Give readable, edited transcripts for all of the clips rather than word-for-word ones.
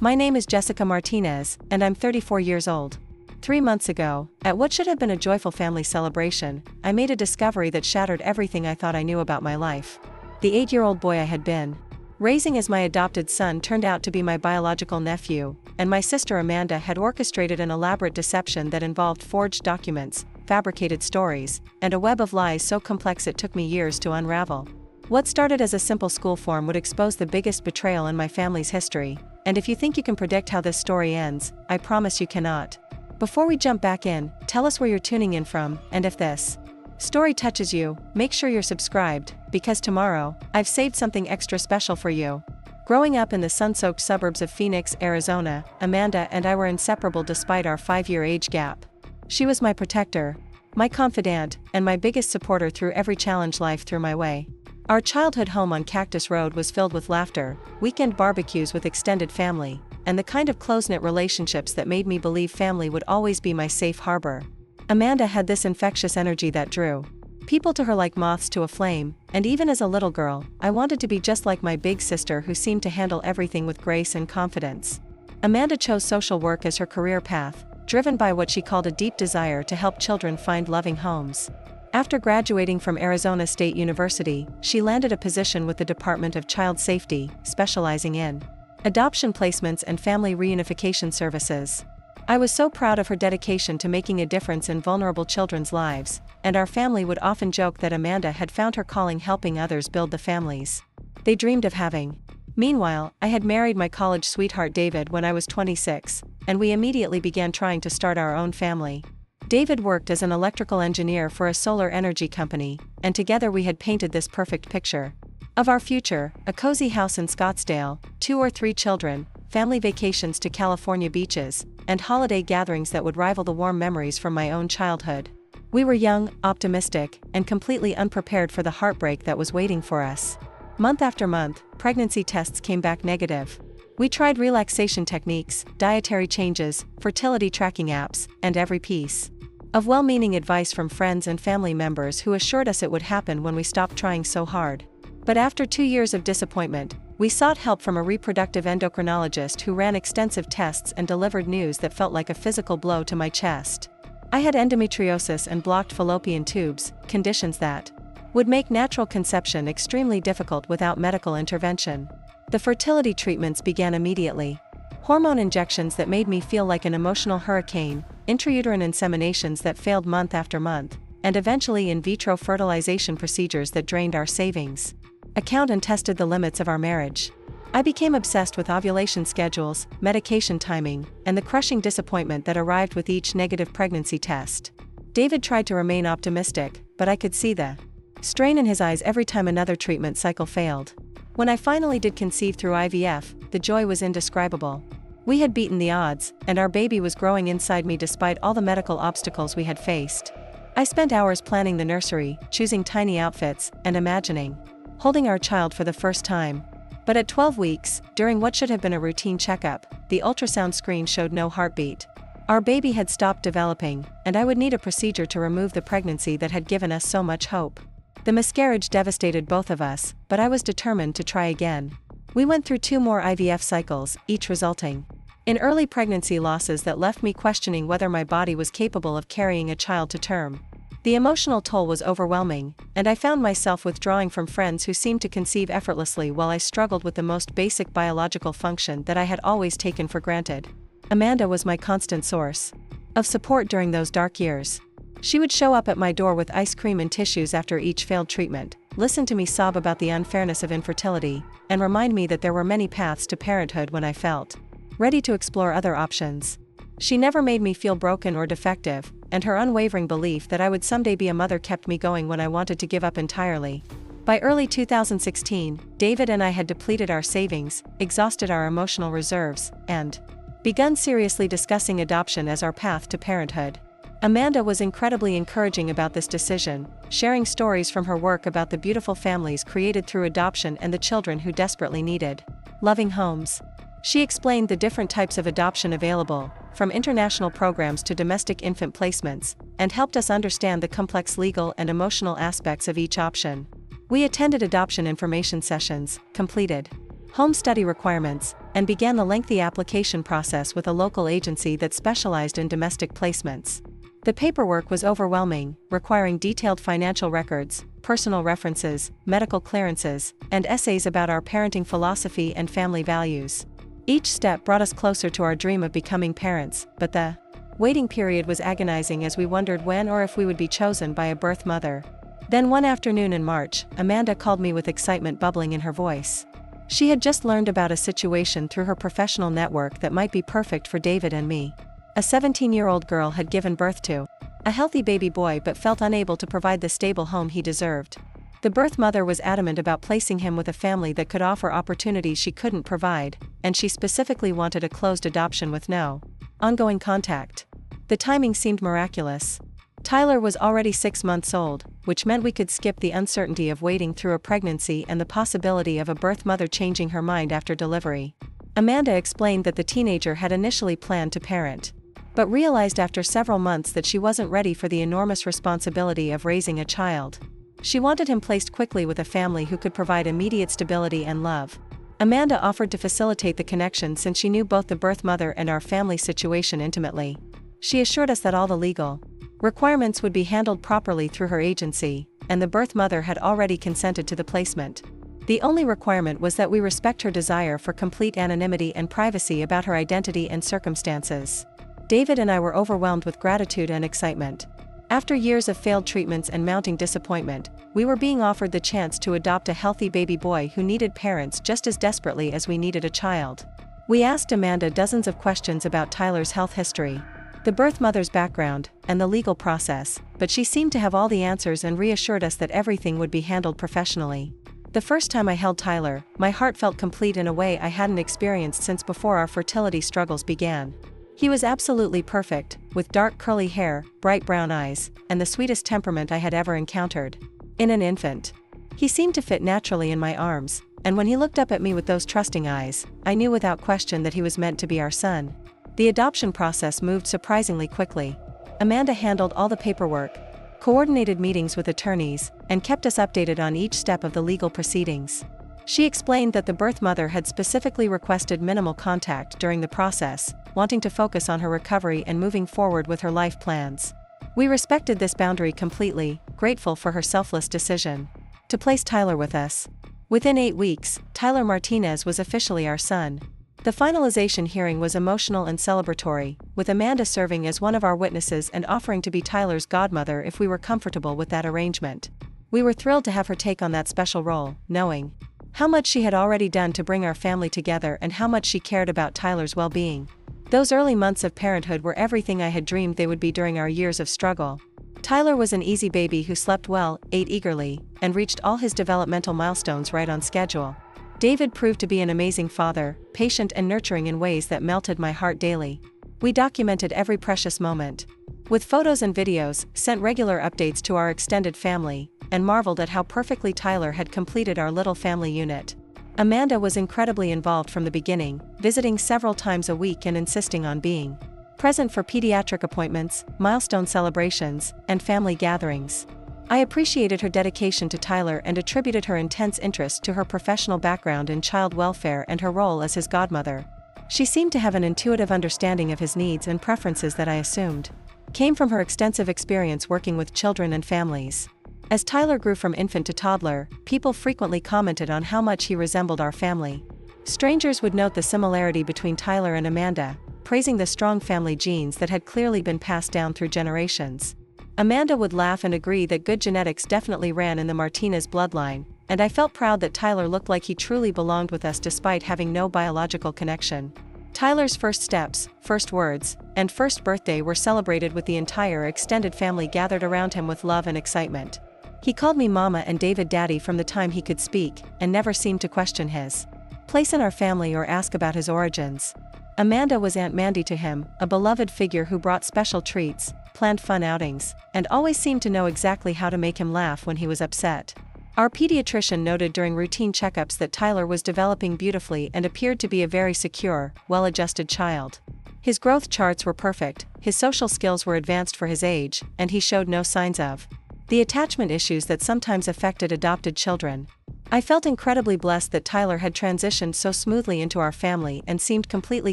My name is Jessica Martinez, and I'm 34 years old. 3 months ago, at what should have been a joyful family celebration, I made a discovery that shattered everything I thought I knew about my life. The 8-year-old boy I had been raising as my adopted son turned out to be my biological nephew, and my sister Amanda had orchestrated an elaborate deception that involved forged documents, fabricated stories, and a web of lies so complex it took me years to unravel. What started as a simple school form would expose the biggest betrayal in my family's history, and if you think you can predict how this story ends, I promise you cannot. Before we jump back in, tell us where you're tuning in from, and if this story touches you, make sure you're subscribed, because tomorrow, I've saved something extra special for you. Growing up in the sun-soaked suburbs of Phoenix, Arizona, Amanda and I were inseparable despite our 5-year age gap. She was my protector, my confidante, and my biggest supporter through every challenge life threw my way. Our childhood home on Cactus Road was filled with laughter, weekend barbecues with extended family, and the kind of close-knit relationships that made me believe family would always be my safe harbor. Amanda had this infectious energy that drew people to her like moths to a flame, and even as a little girl, I wanted to be just like my big sister who seemed to handle everything with grace and confidence. Amanda chose social work as her career path, driven by what she called a deep desire to help children find loving homes. After graduating from Arizona State University, she landed a position with the Department of Child Safety, specializing in adoption placements and family reunification services. I was so proud of her dedication to making a difference in vulnerable children's lives, and our family would often joke that Amanda had found her calling helping others build the families they dreamed of having. Meanwhile, I had married my college sweetheart David when I was 26, and we immediately began trying to start our own family. David worked as an electrical engineer for a solar energy company, and together we had painted this perfect picture of our future: a cozy house in Scottsdale, 2 or 3 children, family vacations to California beaches, and holiday gatherings that would rival the warm memories from my own childhood. We were young, optimistic, and completely unprepared for the heartbreak that was waiting for us. Month after month, pregnancy tests came back negative. We tried relaxation techniques, dietary changes, fertility tracking apps, and every piece of well-meaning advice from friends and family members who assured us it would happen when we stopped trying so hard. But after 2 years of disappointment, we sought help from a reproductive endocrinologist who ran extensive tests and delivered news that felt like a physical blow to my chest. I had endometriosis and blocked fallopian tubes, conditions that would make natural conception extremely difficult without medical intervention. The fertility treatments began immediately. Hormone injections that made me feel like an emotional hurricane, intrauterine inseminations that failed month after month, and eventually in vitro fertilization procedures that drained our savings account and tested the limits of our marriage. I became obsessed with ovulation schedules, medication timing, and the crushing disappointment that arrived with each negative pregnancy test. David tried to remain optimistic, but I could see the strain in his eyes every time another treatment cycle failed. When I finally did conceive through IVF, the joy was indescribable. We had beaten the odds, and our baby was growing inside me despite all the medical obstacles we had faced. I spent hours planning the nursery, choosing tiny outfits, and imagining holding our child for the first time. But at 12 weeks, during what should have been a routine checkup, the ultrasound screen showed no heartbeat. Our baby had stopped developing, and I would need a procedure to remove the pregnancy that had given us so much hope. The miscarriage devastated both of us, but I was determined to try again. We went through 2 more IVF cycles, each resulting in early pregnancy losses that left me questioning whether my body was capable of carrying a child to term. The emotional toll was overwhelming, and I found myself withdrawing from friends who seemed to conceive effortlessly while I struggled with the most basic biological function that I had always taken for granted. Amanda was my constant source of support during those dark years. She would show up at my door with ice cream and tissues after each failed treatment, listen to me sob about the unfairness of infertility, and remind me that there were many paths to parenthood when I felt ready to explore other options. She never made me feel broken or defective, and her unwavering belief that I would someday be a mother kept me going when I wanted to give up entirely. By early 2016, David and I had depleted our savings, exhausted our emotional reserves, and begun seriously discussing adoption as our path to parenthood. Amanda was incredibly encouraging about this decision, sharing stories from her work about the beautiful families created through adoption and the children who desperately needed loving homes. She explained the different types of adoption available, from international programs to domestic infant placements, and helped us understand the complex legal and emotional aspects of each option. We attended adoption information sessions, completed home study requirements, and began the lengthy application process with a local agency that specialized in domestic placements. The paperwork was overwhelming, requiring detailed financial records, personal references, medical clearances, and essays about our parenting philosophy and family values. Each step brought us closer to our dream of becoming parents, but the waiting period was agonizing as we wondered when or if we would be chosen by a birth mother. Then one afternoon in March, Amanda called me with excitement bubbling in her voice. She had just learned about a situation through her professional network that might be perfect for David and me. A 17-year-old girl had given birth to a healthy baby boy but felt unable to provide the stable home he deserved. The birth mother was adamant about placing him with a family that could offer opportunities she couldn't provide, and she specifically wanted a closed adoption with no ongoing contact. The timing seemed miraculous. Tyler was already 6 months old, which meant we could skip the uncertainty of waiting through a pregnancy and the possibility of a birth mother changing her mind after delivery. Amanda explained that the teenager had initially planned to parent, but realized after several months that she wasn't ready for the enormous responsibility of raising a child. She wanted him placed quickly with a family who could provide immediate stability and love. Amanda offered to facilitate the connection since she knew both the birth mother and our family situation intimately. She assured us that all the legal requirements would be handled properly through her agency, and the birth mother had already consented to the placement. The only requirement was that we respect her desire for complete anonymity and privacy about her identity and circumstances. David and I were overwhelmed with gratitude and excitement. After years of failed treatments and mounting disappointment, we were being offered the chance to adopt a healthy baby boy who needed parents just as desperately as we needed a child. We asked Amanda dozens of questions about Tyler's health history, the birth mother's background, and the legal process, but she seemed to have all the answers and reassured us that everything would be handled professionally. The first time I held Tyler, my heart felt complete in a way I hadn't experienced since before our fertility struggles began. He was absolutely perfect, with dark curly hair, bright brown eyes, and the sweetest temperament I had ever encountered in an infant. He seemed to fit naturally in my arms, and when he looked up at me with those trusting eyes, I knew without question that he was meant to be our son. The adoption process moved surprisingly quickly. Amanda handled all the paperwork, coordinated meetings with attorneys, and kept us updated on each step of the legal proceedings. She explained that the birth mother had specifically requested minimal contact during the process, wanting to focus on her recovery and moving forward with her life plans. We respected this boundary completely, grateful for her selfless decision to place Tyler with us. Within 8 weeks, Tyler Martinez was officially our son. The finalization hearing was emotional and celebratory, with Amanda serving as one of our witnesses and offering to be Tyler's godmother if we were comfortable with that arrangement. We were thrilled to have her take on that special role, knowing how much she had already done to bring our family together and how much she cared about Tyler's well-being. Those early months of parenthood were everything I had dreamed they would be during our years of struggle. Tyler was an easy baby who slept well, ate eagerly, and reached all his developmental milestones right on schedule. David proved to be an amazing father, patient and nurturing in ways that melted my heart daily. We documented every precious moment with photos and videos, sent regular updates to our extended family, and marveled at how perfectly Tyler had completed our little family unit. Amanda was incredibly involved from the beginning, visiting several times a week and insisting on being present for pediatric appointments, milestone celebrations, and family gatherings. I appreciated her dedication to Tyler and attributed her intense interest to her professional background in child welfare and her role as his godmother. She seemed to have an intuitive understanding of his needs and preferences that I assumed came from her extensive experience working with children and families. As Tyler grew from infant to toddler, people frequently commented on how much he resembled our family. Strangers would note the similarity between Tyler and Amanda, praising the strong family genes that had clearly been passed down through generations. Amanda would laugh and agree that good genetics definitely ran in the Martinez bloodline, and I felt proud that Tyler looked like he truly belonged with us despite having no biological connection. Tyler's first steps, first words, and first birthday were celebrated with the entire extended family gathered around him with love and excitement. He called me Mama and David Daddy from the time he could speak, and never seemed to question his place in our family or ask about his origins. Amanda was Aunt Mandy to him, a beloved figure who brought special treats, planned fun outings, and always seemed to know exactly how to make him laugh when he was upset. Our pediatrician noted during routine checkups that Tyler was developing beautifully and appeared to be a very secure, well-adjusted child. His growth charts were perfect, his social skills were advanced for his age, and he showed no signs of the attachment issues that sometimes affected adopted children. I felt incredibly blessed that Tyler had transitioned so smoothly into our family and seemed completely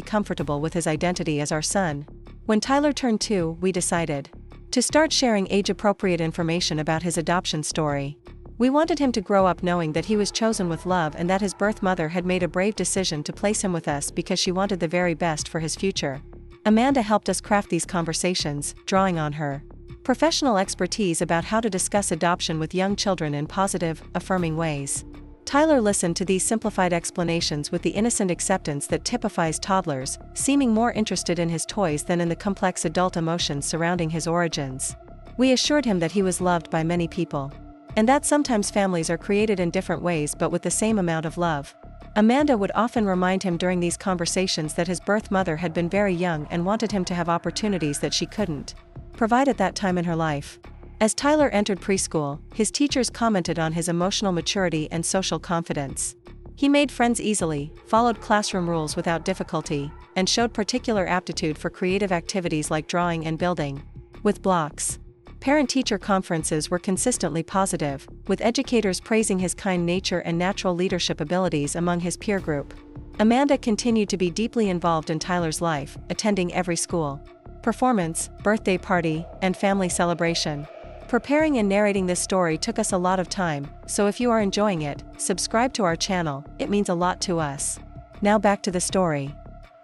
comfortable with his identity as our son. When Tyler turned 2, we decided to start sharing age-appropriate information about his adoption story. We wanted him to grow up knowing that he was chosen with love and that his birth mother had made a brave decision to place him with us because she wanted the very best for his future. Amanda helped us craft these conversations, drawing on her professional expertise about how to discuss adoption with young children in positive, affirming ways. Tyler listened to these simplified explanations with the innocent acceptance that typifies toddlers, seeming more interested in his toys than in the complex adult emotions surrounding his origins. We assured him that he was loved by many people, and that sometimes families are created in different ways but with the same amount of love. Amanda would often remind him during these conversations that his birth mother had been very young and wanted him to have opportunities that she couldn't provide at that time in her life. As Tyler entered preschool, his teachers commented on his emotional maturity and social confidence. He made friends easily, followed classroom rules without difficulty, and showed particular aptitude for creative activities like drawing and building with blocks. Parent-teacher conferences were consistently positive, with educators praising his kind nature and natural leadership abilities among his peer group. Amanda continued to be deeply involved in Tyler's life, attending every school performance, birthday party, and family celebration. Preparing and narrating this story took us a lot of time, so if you are enjoying it, subscribe to our channel, it means a lot to us. Now back to the story.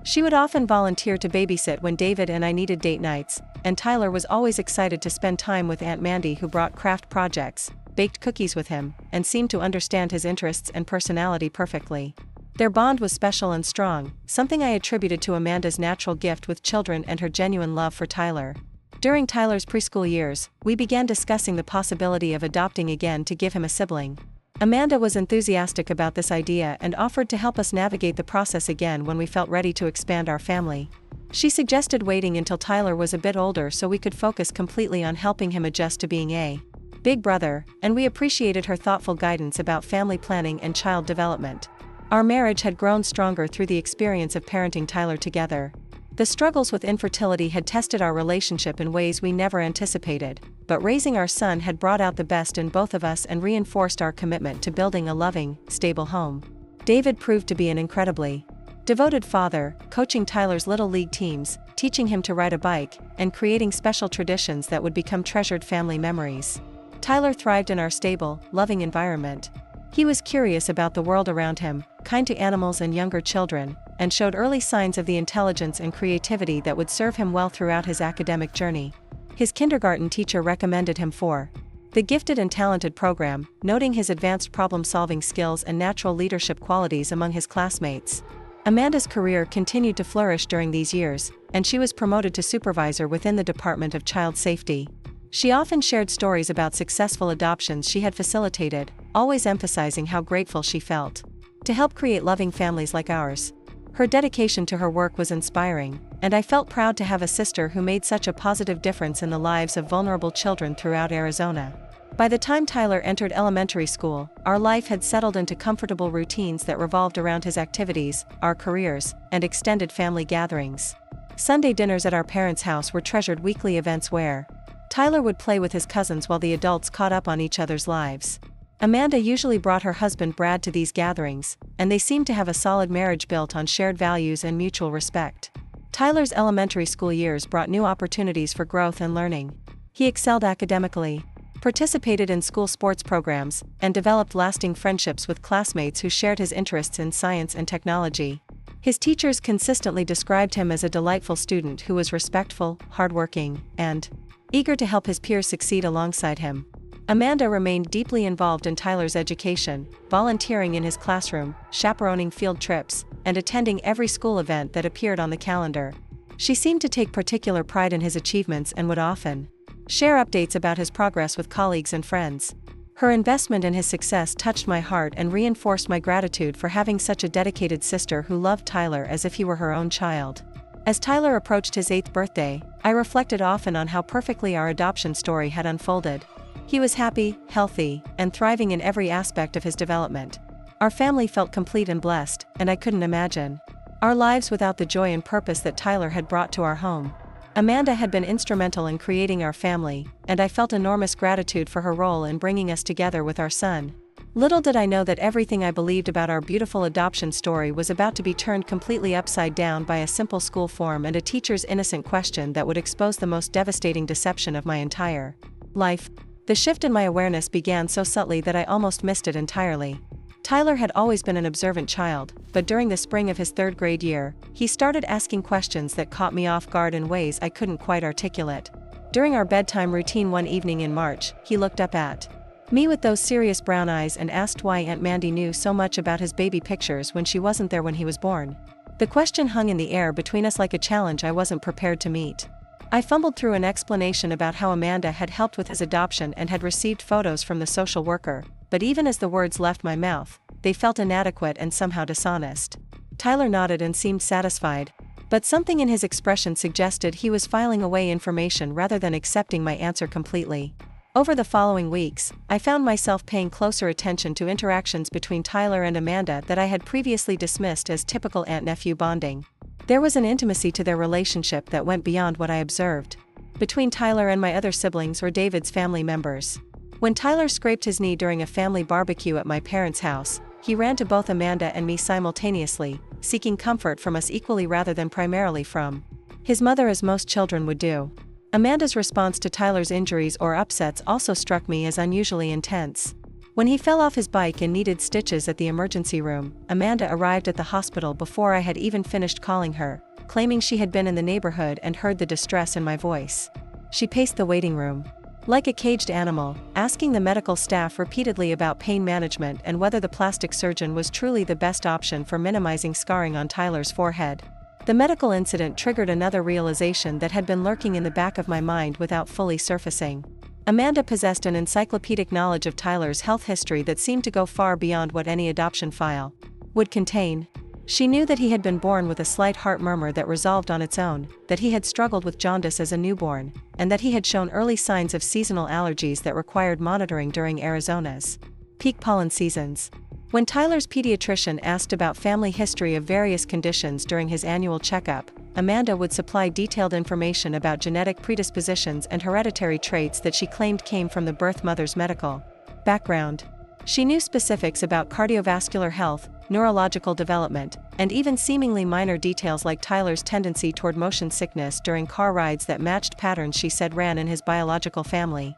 She would often volunteer to babysit when David and I needed date nights, and Tyler was always excited to spend time with Aunt Mandy, who brought craft projects, baked cookies with him, and seemed to understand his interests and personality perfectly. Their bond was special and strong, something I attributed to Amanda's natural gift with children and her genuine love for Tyler. During Tyler's preschool years, we began discussing the possibility of adopting again to give him a sibling. Amanda was enthusiastic about this idea and offered to help us navigate the process again when we felt ready to expand our family. She suggested waiting until Tyler was a bit older so we could focus completely on helping him adjust to being a big brother, and we appreciated her thoughtful guidance about family planning and child development. Our marriage had grown stronger through the experience of parenting Tyler together. The struggles with infertility had tested our relationship in ways we never anticipated, but raising our son had brought out the best in both of us and reinforced our commitment to building a loving, stable home. David proved to be an incredibly devoted father, coaching Tyler's little league teams, teaching him to ride a bike, and creating special traditions that would become treasured family memories. Tyler thrived in our stable, loving environment. He was curious about the world around him, kind to animals and younger children, and showed early signs of the intelligence and creativity that would serve him well throughout his academic journey. His kindergarten teacher recommended him for the Gifted and Talented program, noting his advanced problem-solving skills and natural leadership qualities among his classmates. Amanda's career continued to flourish during these years, and she was promoted to supervisor within the Department of Child Safety. She often shared stories about successful adoptions she had facilitated, always emphasizing how grateful she felt to help create loving families like ours. Her dedication to her work was inspiring, and I felt proud to have a sister who made such a positive difference in the lives of vulnerable children throughout Arizona. By the time Tyler entered elementary school, our life had settled into comfortable routines that revolved around his activities, our careers, and extended family gatherings. Sunday dinners at our parents' house were treasured weekly events where Tyler would play with his cousins while the adults caught up on each other's lives. Amanda usually brought her husband Brad to these gatherings, and they seemed to have a solid marriage built on shared values and mutual respect. Tyler's elementary school years brought new opportunities for growth and learning. He excelled academically, participated in school sports programs, and developed lasting friendships with classmates who shared his interests in science and technology. His teachers consistently described him as a delightful student who was respectful, hardworking, and eager to help his peers succeed alongside him. Amanda remained deeply involved in Tyler's education, volunteering in his classroom, chaperoning field trips, and attending every school event that appeared on the calendar. She seemed to take particular pride in his achievements and would often share updates about his progress with colleagues and friends. Her investment in his success touched my heart and reinforced my gratitude for having such a dedicated sister who loved Tyler as if he were her own child. As Tyler approached his 8th birthday, I reflected often on how perfectly our adoption story had unfolded. He was happy, healthy, and thriving in every aspect of his development. Our family felt complete and blessed, and I couldn't imagine our lives without the joy and purpose that Tyler had brought to our home. Amanda had been instrumental in creating our family, and I felt enormous gratitude for her role in bringing us together with our son. Little did I know that everything I believed about our beautiful adoption story was about to be turned completely upside down by a simple school form and a teacher's innocent question that would expose the most devastating deception of my entire life. The shift in my awareness began so subtly that I almost missed it entirely. Tyler had always been an observant child, but during the spring of his third grade year, he started asking questions that caught me off guard in ways I couldn't quite articulate. During our bedtime routine one evening in March, he looked up at me with those serious brown eyes and asked why Aunt Mandy knew so much about his baby pictures when she wasn't there when he was born. The question hung in the air between us like a challenge I wasn't prepared to meet. I fumbled through an explanation about how Amanda had helped with his adoption and had received photos from the social worker, but even as the words left my mouth, they felt inadequate and somehow dishonest. Tyler nodded and seemed satisfied, but something in his expression suggested he was filing away information rather than accepting my answer completely. Over the following weeks, I found myself paying closer attention to interactions between Tyler and Amanda that I had previously dismissed as typical aunt-nephew bonding. There was an intimacy to their relationship that went beyond what I observed between Tyler and my other siblings or David's family members. When Tyler scraped his knee during a family barbecue at my parents' house, he ran to both Amanda and me simultaneously, seeking comfort from us equally rather than primarily from his mother, as most children would do. Amanda's response to Tyler's injuries or upsets also struck me as unusually intense. When he fell off his bike and needed stitches at the emergency room, Amanda arrived at the hospital before I had even finished calling her, claiming she had been in the neighborhood and heard the distress in my voice. She paced the waiting room like a caged animal, asking the medical staff repeatedly about pain management and whether the plastic surgeon was truly the best option for minimizing scarring on Tyler's forehead. The medical incident triggered another realization that had been lurking in the back of my mind without fully surfacing. Amanda possessed an encyclopedic knowledge of Tyler's health history that seemed to go far beyond what any adoption file would contain. She knew that he had been born with a slight heart murmur that resolved on its own, that he had struggled with jaundice as a newborn, and that he had shown early signs of seasonal allergies that required monitoring during Arizona's peak pollen seasons. When Tyler's pediatrician asked about family history of various conditions during his annual checkup, Amanda would supply detailed information about genetic predispositions and hereditary traits that she claimed came from the birth mother's medical background. She knew specifics about cardiovascular health, neurological development, and even seemingly minor details like Tyler's tendency toward motion sickness during car rides that matched patterns she said ran in his biological family.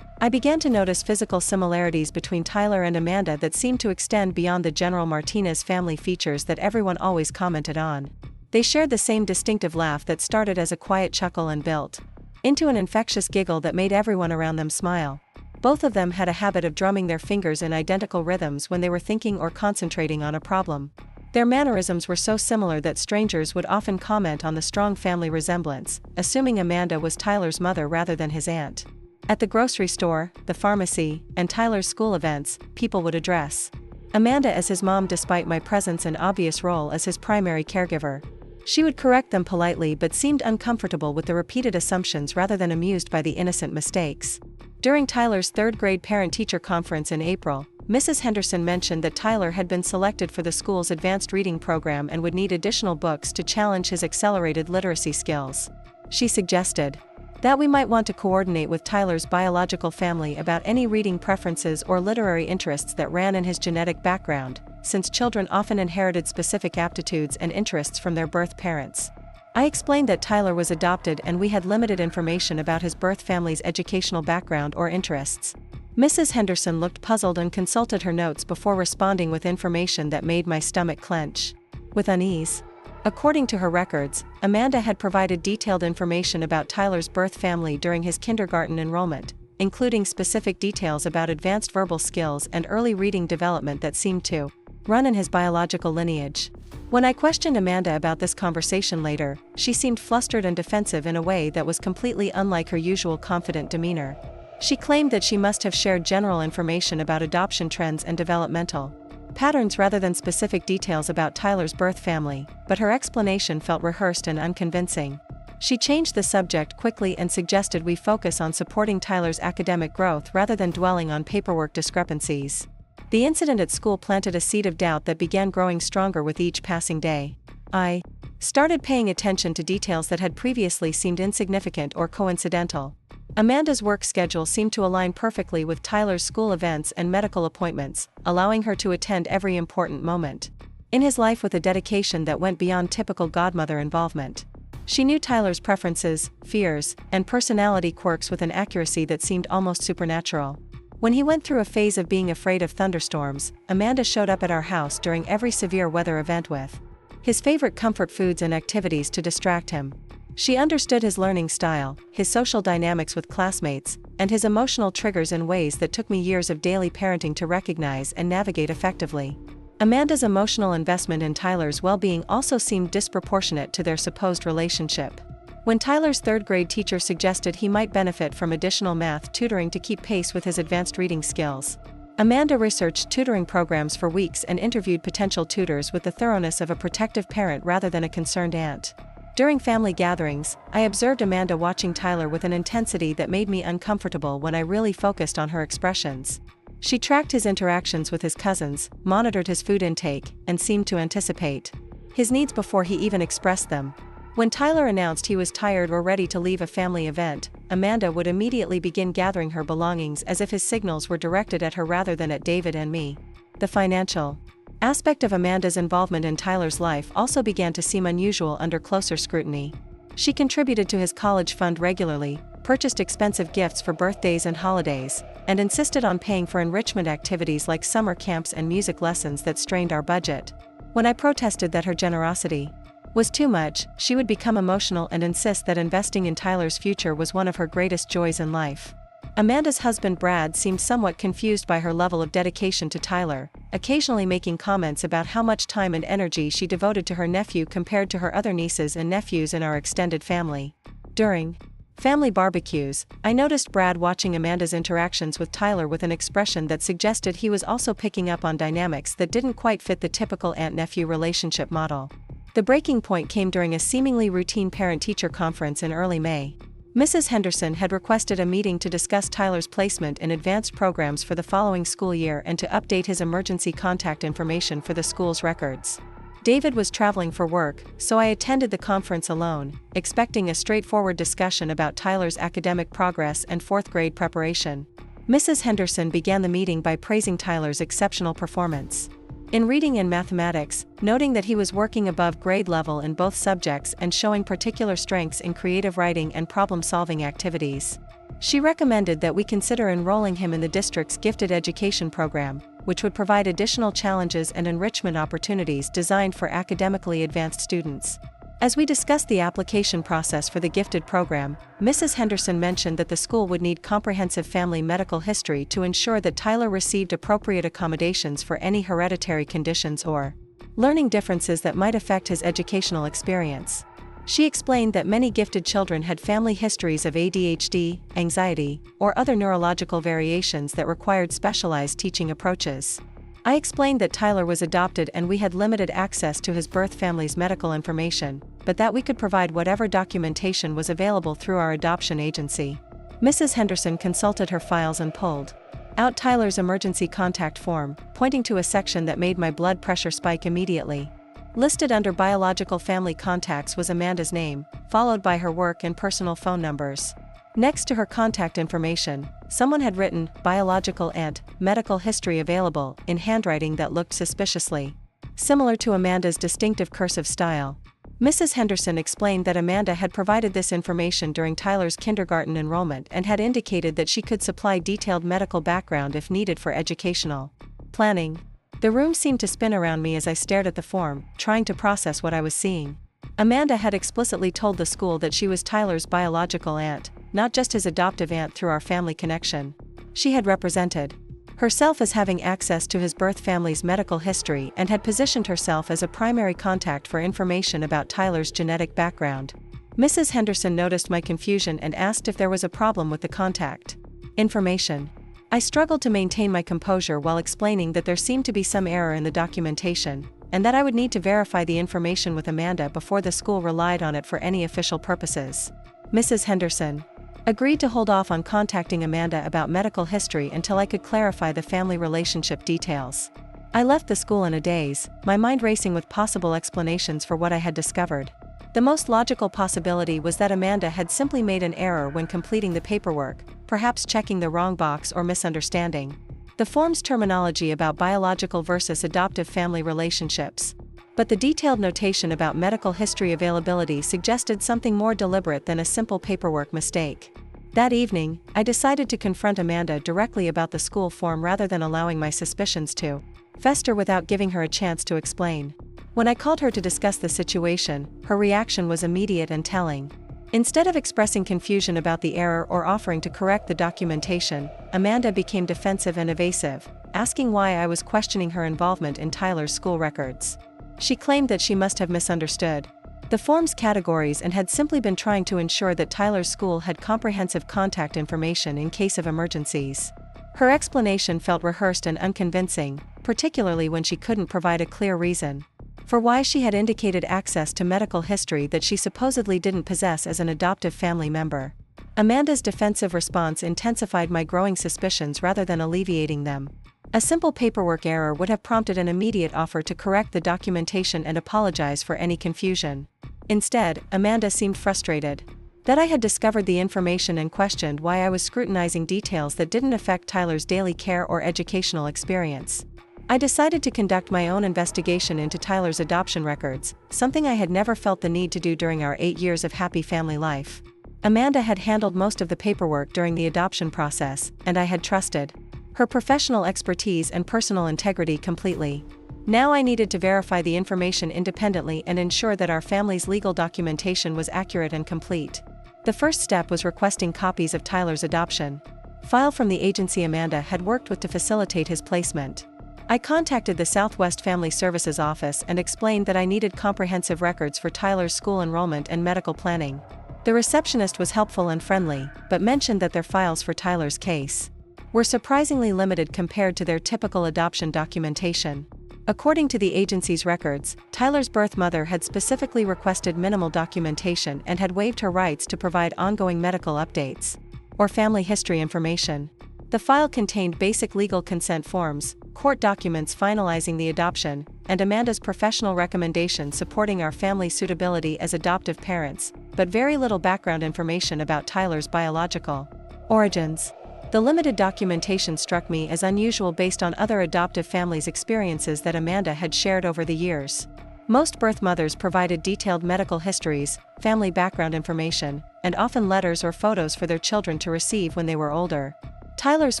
I began to notice physical similarities between Tyler and Amanda that seemed to extend beyond the general Martinez family features that everyone always commented on. They shared the same distinctive laugh that started as a quiet chuckle and built into an infectious giggle that made everyone around them smile. Both of them had a habit of drumming their fingers in identical rhythms when they were thinking or concentrating on a problem. Their mannerisms were so similar that strangers would often comment on the strong family resemblance, assuming Amanda was Tyler's mother rather than his aunt. At the grocery store, the pharmacy, and Tyler's school events, people would address Amanda as his mom despite my presence and obvious role as his primary caregiver. She would correct them politely but seemed uncomfortable with the repeated assumptions rather than amused by the innocent mistakes. During Tyler's third-grade parent-teacher conference in April, Mrs. Henderson mentioned that Tyler had been selected for the school's advanced reading program and would need additional books to challenge his accelerated literacy skills. She suggested that we might want to coordinate with Tyler's biological family about any reading preferences or literary interests that ran in his genetic background, since children often inherited specific aptitudes and interests from their birth parents. I explained that Tyler was adopted and we had limited information about his birth family's educational background or interests. Mrs. Henderson looked puzzled and consulted her notes before responding with information that made my stomach clench with unease. According to her records, Amanda had provided detailed information about Tyler's birth family during his kindergarten enrollment, including specific details about advanced verbal skills and early reading development that seemed to run in his biological lineage. When I questioned Amanda about this conversation later, she seemed flustered and defensive in a way that was completely unlike her usual confident demeanor. She claimed that she must have shared general information about adoption trends and developmental patterns rather than specific details about Tyler's birth family, but her explanation felt rehearsed and unconvincing. She changed the subject quickly and suggested we focus on supporting Tyler's academic growth rather than dwelling on paperwork discrepancies. The incident at school planted a seed of doubt that began growing stronger with each passing day. I started paying attention to details that had previously seemed insignificant or coincidental. Amanda's work schedule seemed to align perfectly with Tyler's school events and medical appointments, allowing her to attend every important moment in his life with a dedication that went beyond typical godmother involvement. She knew Tyler's preferences, fears, and personality quirks with an accuracy that seemed almost supernatural. When he went through a phase of being afraid of thunderstorms, Amanda showed up at our house during every severe weather event with his favorite comfort foods and activities to distract him. She understood his learning style, his social dynamics with classmates, and his emotional triggers in ways that took me years of daily parenting to recognize and navigate effectively. Amanda's emotional investment in Tyler's well-being also seemed disproportionate to their supposed relationship. When Tyler's third-grade teacher suggested he might benefit from additional math tutoring to keep pace with his advanced reading skills, Amanda researched tutoring programs for weeks and interviewed potential tutors with the thoroughness of a protective parent rather than a concerned aunt. During family gatherings, I observed Amanda watching Tyler with an intensity that made me uncomfortable when I really focused on her expressions. She tracked his interactions with his cousins, monitored his food intake, and seemed to anticipate his needs before he even expressed them. When Tyler announced he was tired or ready to leave a family event, Amanda would immediately begin gathering her belongings as if his signals were directed at her rather than at David and me. The financial aspect of Amanda's involvement in Tyler's life also began to seem unusual under closer scrutiny. She contributed to his college fund regularly, purchased expensive gifts for birthdays and holidays, and insisted on paying for enrichment activities like summer camps and music lessons that strained our budget. When I protested that her generosity was too much, she would become emotional and insist that investing in Tyler's future was one of her greatest joys in life. Amanda's husband Brad seemed somewhat confused by her level of dedication to Tyler, occasionally making comments about how much time and energy she devoted to her nephew compared to her other nieces and nephews in our extended family. During family barbecues, I noticed Brad watching Amanda's interactions with Tyler with an expression that suggested he was also picking up on dynamics that didn't quite fit the typical aunt-nephew relationship model. The breaking point came during a seemingly routine parent-teacher conference in early May. Mrs. Henderson had requested a meeting to discuss Tyler's placement in advanced programs for the following school year and to update his emergency contact information for the school's records. David was traveling for work, so I attended the conference alone, expecting a straightforward discussion about Tyler's academic progress and fourth-grade preparation. Mrs. Henderson began the meeting by praising Tyler's exceptional performance in reading and mathematics, noting that he was working above grade level in both subjects and showing particular strengths in creative writing and problem-solving activities. She recommended that we consider enrolling him in the district's gifted education program, which would provide additional challenges and enrichment opportunities designed for academically advanced students. As we discussed the application process for the gifted program, Mrs. Henderson mentioned that the school would need comprehensive family medical history to ensure that Tyler received appropriate accommodations for any hereditary conditions or learning differences that might affect his educational experience. She explained that many gifted children had family histories of ADHD, anxiety, or other neurological variations that required specialized teaching approaches. I explained that Tyler was adopted and we had limited access to his birth family's medical information, but that we could provide whatever documentation was available through our adoption agency. Mrs. Henderson consulted her files and pulled out Tyler's emergency contact form, pointing to a section that made my blood pressure spike immediately. Listed under biological family contacts was Amanda's name, followed by her work and personal phone numbers. Next to her contact information, someone had written, biological and medical history available, in handwriting that looked suspiciously similar to Amanda's distinctive cursive style. Mrs. Henderson explained that Amanda had provided this information during Tyler's kindergarten enrollment and had indicated that she could supply detailed medical background if needed for educational planning. The room seemed to spin around me as I stared at the form, trying to process what I was seeing. Amanda had explicitly told the school that she was Tyler's biological aunt, not just his adoptive aunt through our family connection. She had represented herself as having access to his birth family's medical history and had positioned herself as a primary contact for information about Tyler's genetic background. Mrs. Henderson noticed my confusion and asked if there was a problem with the contact information. I struggled to maintain my composure while explaining that there seemed to be some error in the documentation, and that I would need to verify the information with Amanda before the school relied on it for any official purposes. Mrs. Henderson agreed to hold off on contacting Amanda about medical history until I could clarify the family relationship details. I left the school in a daze, my mind racing with possible explanations for what I had discovered. The most logical possibility was that Amanda had simply made an error when completing the paperwork, perhaps checking the wrong box or misunderstanding the form's terminology about biological versus adoptive family relationships. But the detailed notation about medical history availability suggested something more deliberate than a simple paperwork mistake. That evening, I decided to confront Amanda directly about the school form rather than allowing my suspicions to fester without giving her a chance to explain. When I called her to discuss the situation, her reaction was immediate and telling. Instead of expressing confusion about the error or offering to correct the documentation, Amanda became defensive and evasive, asking why I was questioning her involvement in Tyler's school records. She claimed that she must have misunderstood the form's categories and had simply been trying to ensure that Tyler's school had comprehensive contact information in case of emergencies. Her explanation felt rehearsed and unconvincing, particularly when she couldn't provide a clear reason for why she had indicated access to medical history that she supposedly didn't possess as an adoptive family member. Amanda's defensive response intensified my growing suspicions rather than alleviating them. A simple paperwork error would have prompted an immediate offer to correct the documentation and apologize for any confusion. Instead, Amanda seemed frustrated that I had discovered the information and questioned why I was scrutinizing details that didn't affect Tyler's daily care or educational experience. I decided to conduct my own investigation into Tyler's adoption records, something I had never felt the need to do during our 8 years of happy family life. Amanda had handled most of the paperwork during the adoption process, and I had trusted her professional expertise and personal integrity completely. Now I needed to verify the information independently and ensure that our family's legal documentation was accurate and complete. The first step was requesting copies of Tyler's adoption file from the agency Amanda had worked with to facilitate his placement. I contacted the Southwest Family Services office and explained that I needed comprehensive records for Tyler's school enrollment and medical planning. The receptionist was helpful and friendly, but mentioned that their files for Tyler's case were surprisingly limited compared to their typical adoption documentation. According to the agency's records, Tyler's birth mother had specifically requested minimal documentation and had waived her rights to provide ongoing medical updates or family history information. The file contained basic legal consent forms, court documents finalizing the adoption, and Amanda's professional recommendations supporting our family's suitability as adoptive parents, but very little background information about Tyler's biological origins. The limited documentation struck me as unusual based on other adoptive families' experiences that Amanda had shared over the years. Most birth mothers provided detailed medical histories, family background information, and often letters or photos for their children to receive when they were older. Tyler's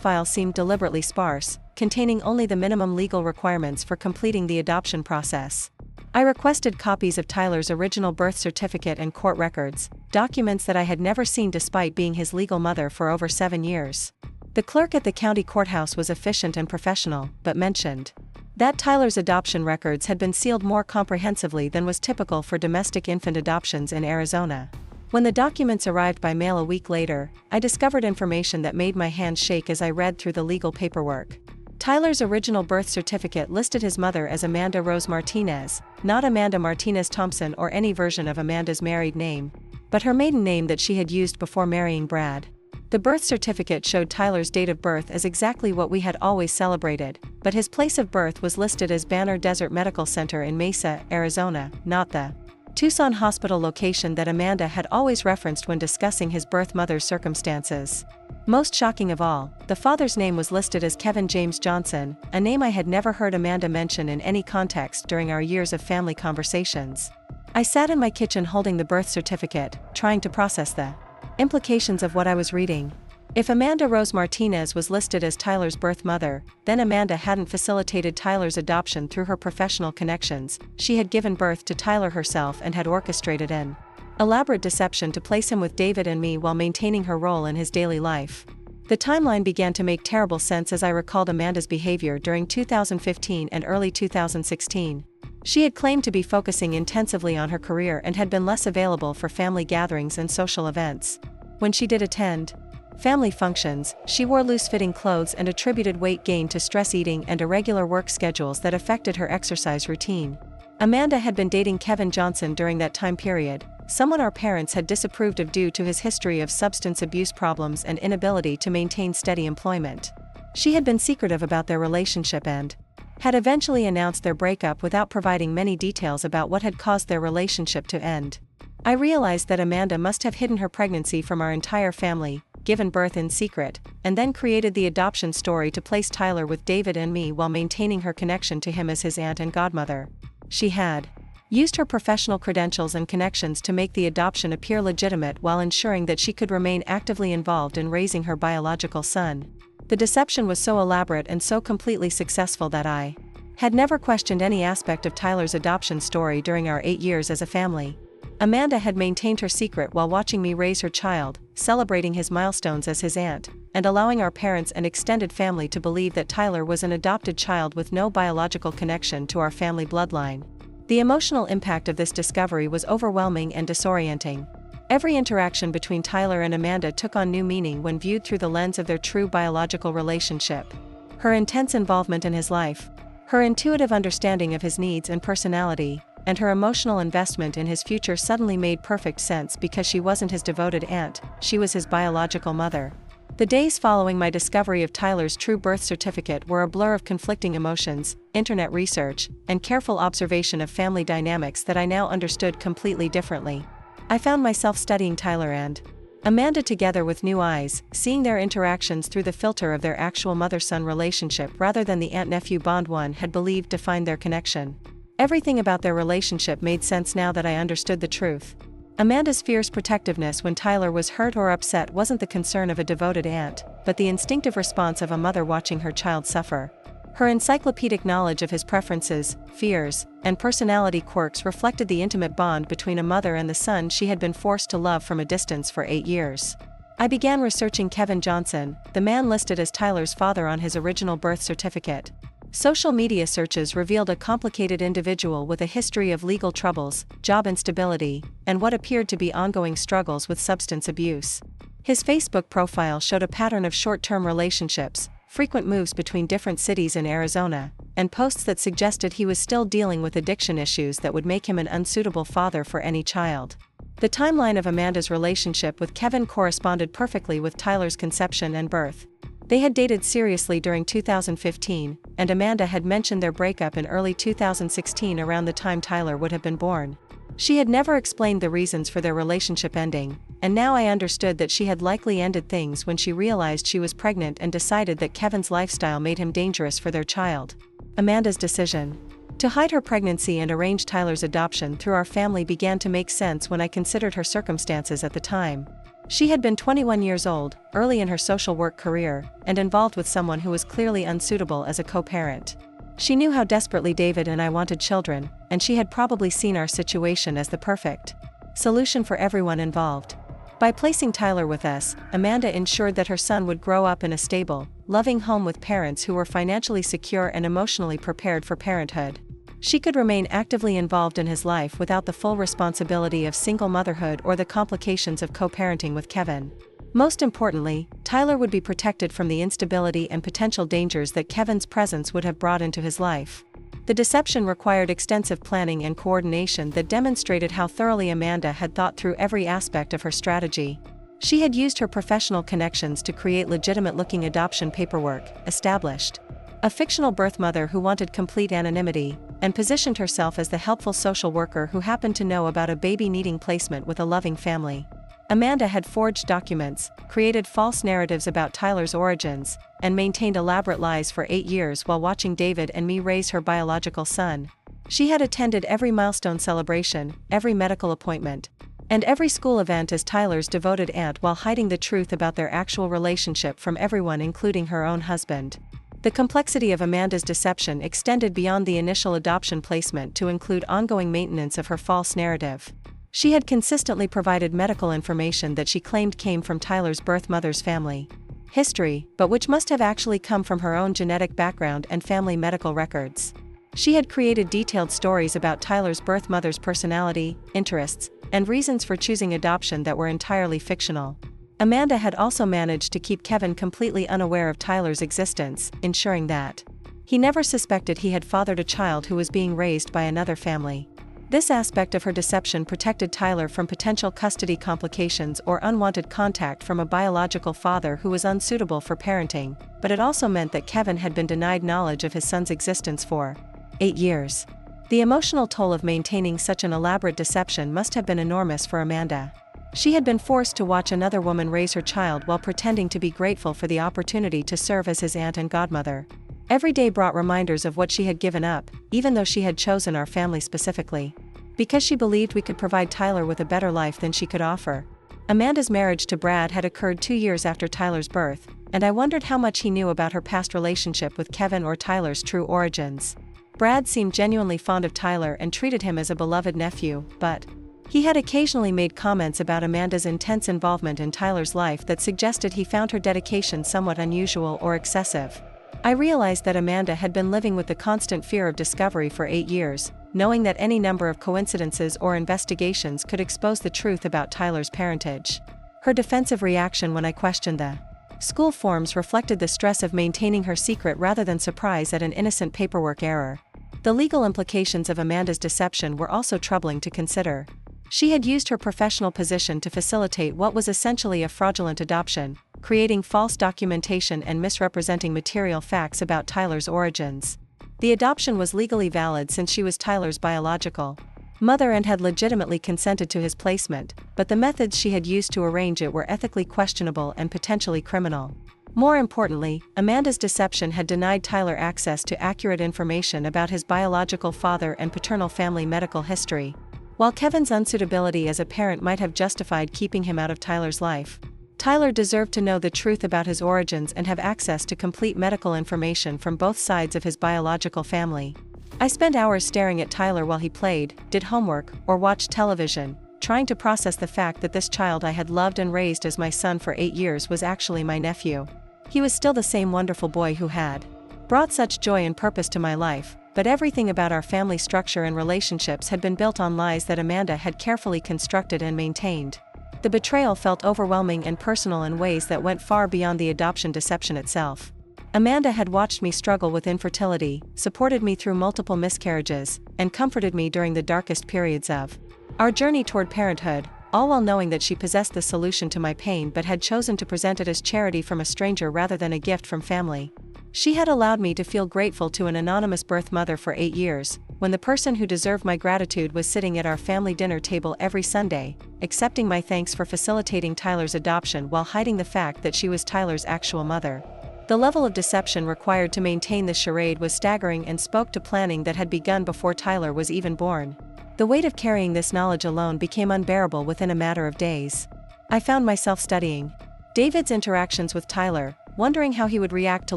file seemed deliberately sparse, containing only the minimum legal requirements for completing the adoption process. I requested copies of Tyler's original birth certificate and court records, documents that I had never seen despite being his legal mother for over 7 years. The clerk at the county courthouse was efficient and professional, but mentioned that Tyler's adoption records had been sealed more comprehensively than was typical for domestic infant adoptions in Arizona. When the documents arrived by mail a week later, I discovered information that made my hands shake as I read through the legal paperwork. Tyler's original birth certificate listed his mother as Amanda Rose Martinez, not Amanda Martinez Thompson or any version of Amanda's married name, but her maiden name that she had used before marrying Brad. The birth certificate showed Tyler's date of birth as exactly what we had always celebrated, but his place of birth was listed as Banner Desert Medical Center in Mesa, Arizona, not the Tucson hospital location that Amanda had always referenced when discussing his birth mother's circumstances. Most shocking of all, the father's name was listed as Kevin James Johnson, a name I had never heard Amanda mention in any context during our years of family conversations. I sat in my kitchen holding the birth certificate, trying to process the implications of what I was reading. If Amanda Rose Martinez was listed as Tyler's birth mother, then Amanda hadn't facilitated Tyler's adoption through her professional connections. She had given birth to Tyler herself and had orchestrated an elaborate deception to place him with David and me while maintaining her role in his daily life. The timeline began to make terrible sense as I recalled Amanda's behavior during 2015 and early 2016. She had claimed to be focusing intensively on her career and had been less available for family gatherings and social events. When she did attend family functions, she wore loose-fitting clothes and attributed weight gain to stress eating and irregular work schedules that affected her exercise routine. Amanda had been dating Kevin Johnson during that time period, someone our parents had disapproved of due to his history of substance abuse problems and inability to maintain steady employment. She had been secretive about their relationship and had eventually announced their breakup without providing many details about what had caused their relationship to end. I realized that Amanda must have hidden her pregnancy from our entire family, given birth in secret, and then created the adoption story to place Tyler with David and me while maintaining her connection to him as his aunt and godmother. She had used her professional credentials and connections to make the adoption appear legitimate while ensuring that she could remain actively involved in raising her biological son. The deception was so elaborate and so completely successful that I had never questioned any aspect of Tyler's adoption story during our 8 years as a family. Amanda had maintained her secret while watching me raise her child, celebrating his milestones as his aunt, and allowing our parents and extended family to believe that Tyler was an adopted child with no biological connection to our family bloodline. The emotional impact of this discovery was overwhelming and disorienting. Every interaction between Tyler and Amanda took on new meaning when viewed through the lens of their true biological relationship. Her intense involvement in his life, her intuitive understanding of his needs and personality, and her emotional investment in his future suddenly made perfect sense because she wasn't his devoted aunt, she was his biological mother. The days following my discovery of Tyler's true birth certificate were a blur of conflicting emotions, internet research, and careful observation of family dynamics that I now understood completely differently. I found myself studying Tyler and Amanda together with new eyes, seeing their interactions through the filter of their actual mother-son relationship rather than the aunt-nephew bond one had believed defined their connection. Everything about their relationship made sense now that I understood the truth. Amanda's fierce protectiveness when Tyler was hurt or upset wasn't the concern of a devoted aunt, but the instinctive response of a mother watching her child suffer. Her encyclopedic knowledge of his preferences, fears, and personality quirks reflected the intimate bond between a mother and the son she had been forced to love from a distance for 8 years. I began researching Kevin Johnson, the man listed as Tyler's father on his original birth certificate. Social media searches revealed a complicated individual with a history of legal troubles, job instability, and what appeared to be ongoing struggles with substance abuse. His Facebook profile showed a pattern of short-term relationships, frequent moves between different cities in Arizona, and posts that suggested he was still dealing with addiction issues that would make him an unsuitable father for any child. The timeline of Amanda's relationship with Kevin corresponded perfectly with Tyler's conception and birth. They had dated seriously during 2015, and Amanda had mentioned their breakup in early 2016 around the time Tyler would have been born. She had never explained the reasons for their relationship ending, and now I understood that she had likely ended things when she realized she was pregnant and decided that Kevin's lifestyle made him dangerous for their child. Amanda's decision to hide her pregnancy and arrange Tyler's adoption through our family began to make sense when I considered her circumstances at the time. She had been 21 years old, early in her social work career, and involved with someone who was clearly unsuitable as a co-parent. She knew how desperately David and I wanted children, and she had probably seen our situation as the perfect solution for everyone involved. By placing Tyler with us, Amanda ensured that her son would grow up in a stable, loving home with parents who were financially secure and emotionally prepared for parenthood. She could remain actively involved in his life without the full responsibility of single motherhood or the complications of co-parenting with Kevin. Most importantly, Tyler would be protected from the instability and potential dangers that Kevin's presence would have brought into his life. The deception required extensive planning and coordination that demonstrated how thoroughly Amanda had thought through every aspect of her strategy. She had used her professional connections to create legitimate-looking adoption paperwork, established a fictional birth mother who wanted complete anonymity, and positioned herself as the helpful social worker who happened to know about a baby needing placement with a loving family. Amanda had forged documents, created false narratives about Tyler's origins, and maintained elaborate lies for 8 years while watching David and me raise her biological son. She had attended every milestone celebration, every medical appointment, and every school event as Tyler's devoted aunt while hiding the truth about their actual relationship from everyone including her own husband. The complexity of Amanda's deception extended beyond the initial adoption placement to include ongoing maintenance of her false narrative. She had consistently provided medical information that she claimed came from Tyler's birth mother's family history, but which must have actually come from her own genetic background and family medical records. She had created detailed stories about Tyler's birth mother's personality, interests, and reasons for choosing adoption that were entirely fictional. Amanda had also managed to keep Kevin completely unaware of Tyler's existence, ensuring that he never suspected he had fathered a child who was being raised by another family. This aspect of her deception protected Tyler from potential custody complications or unwanted contact from a biological father who was unsuitable for parenting, but it also meant that Kevin had been denied knowledge of his son's existence for 8 years. The emotional toll of maintaining such an elaborate deception must have been enormous for Amanda. She had been forced to watch another woman raise her child while pretending to be grateful for the opportunity to serve as his aunt and godmother. Every day brought reminders of what she had given up, even though she had chosen our family specifically. Because she believed we could provide Tyler with a better life than she could offer. Amanda's marriage to Brad had occurred 2 years after Tyler's birth, and I wondered how much he knew about her past relationship with Kevin or Tyler's true origins. Brad seemed genuinely fond of Tyler and treated him as a beloved nephew, but he had occasionally made comments about Amanda's intense involvement in Tyler's life that suggested he found her dedication somewhat unusual or excessive. I realized that Amanda had been living with the constant fear of discovery for 8 years, knowing that any number of coincidences or investigations could expose the truth about Tyler's parentage. Her defensive reaction when I questioned the school forms reflected the stress of maintaining her secret rather than surprise at an innocent paperwork error. The legal implications of Amanda's deception were also troubling to consider. She had used her professional position to facilitate what was essentially a fraudulent adoption, creating false documentation and misrepresenting material facts about Tyler's origins. The adoption was legally valid since she was Tyler's biological mother and had legitimately consented to his placement, but the methods she had used to arrange it were ethically questionable and potentially criminal. More importantly, Amanda's deception had denied Tyler access to accurate information about his biological father and paternal family medical history. While Kevin's unsuitability as a parent might have justified keeping him out of Tyler's life, Tyler deserved to know the truth about his origins and have access to complete medical information from both sides of his biological family. I spent hours staring at Tyler while he played, did homework, or watched television, trying to process the fact that this child I had loved and raised as my son for 8 years was actually my nephew. He was still the same wonderful boy who had brought such joy and purpose to my life, but everything about our family structure and relationships had been built on lies that Amanda had carefully constructed and maintained. The betrayal felt overwhelming and personal in ways that went far beyond the adoption deception itself. Amanda had watched me struggle with infertility, supported me through multiple miscarriages, and comforted me during the darkest periods of our journey toward parenthood, all while knowing that she possessed the solution to my pain but had chosen to present it as charity from a stranger rather than a gift from family. She had allowed me to feel grateful to an anonymous birth mother for 8 years, when the person who deserved my gratitude was sitting at our family dinner table every Sunday, accepting my thanks for facilitating Tyler's adoption while hiding the fact that she was Tyler's actual mother. The level of deception required to maintain this charade was staggering and spoke to planning that had begun before Tyler was even born. The weight of carrying this knowledge alone became unbearable within a matter of days. I found myself studying David's interactions with Tyler, wondering how he would react to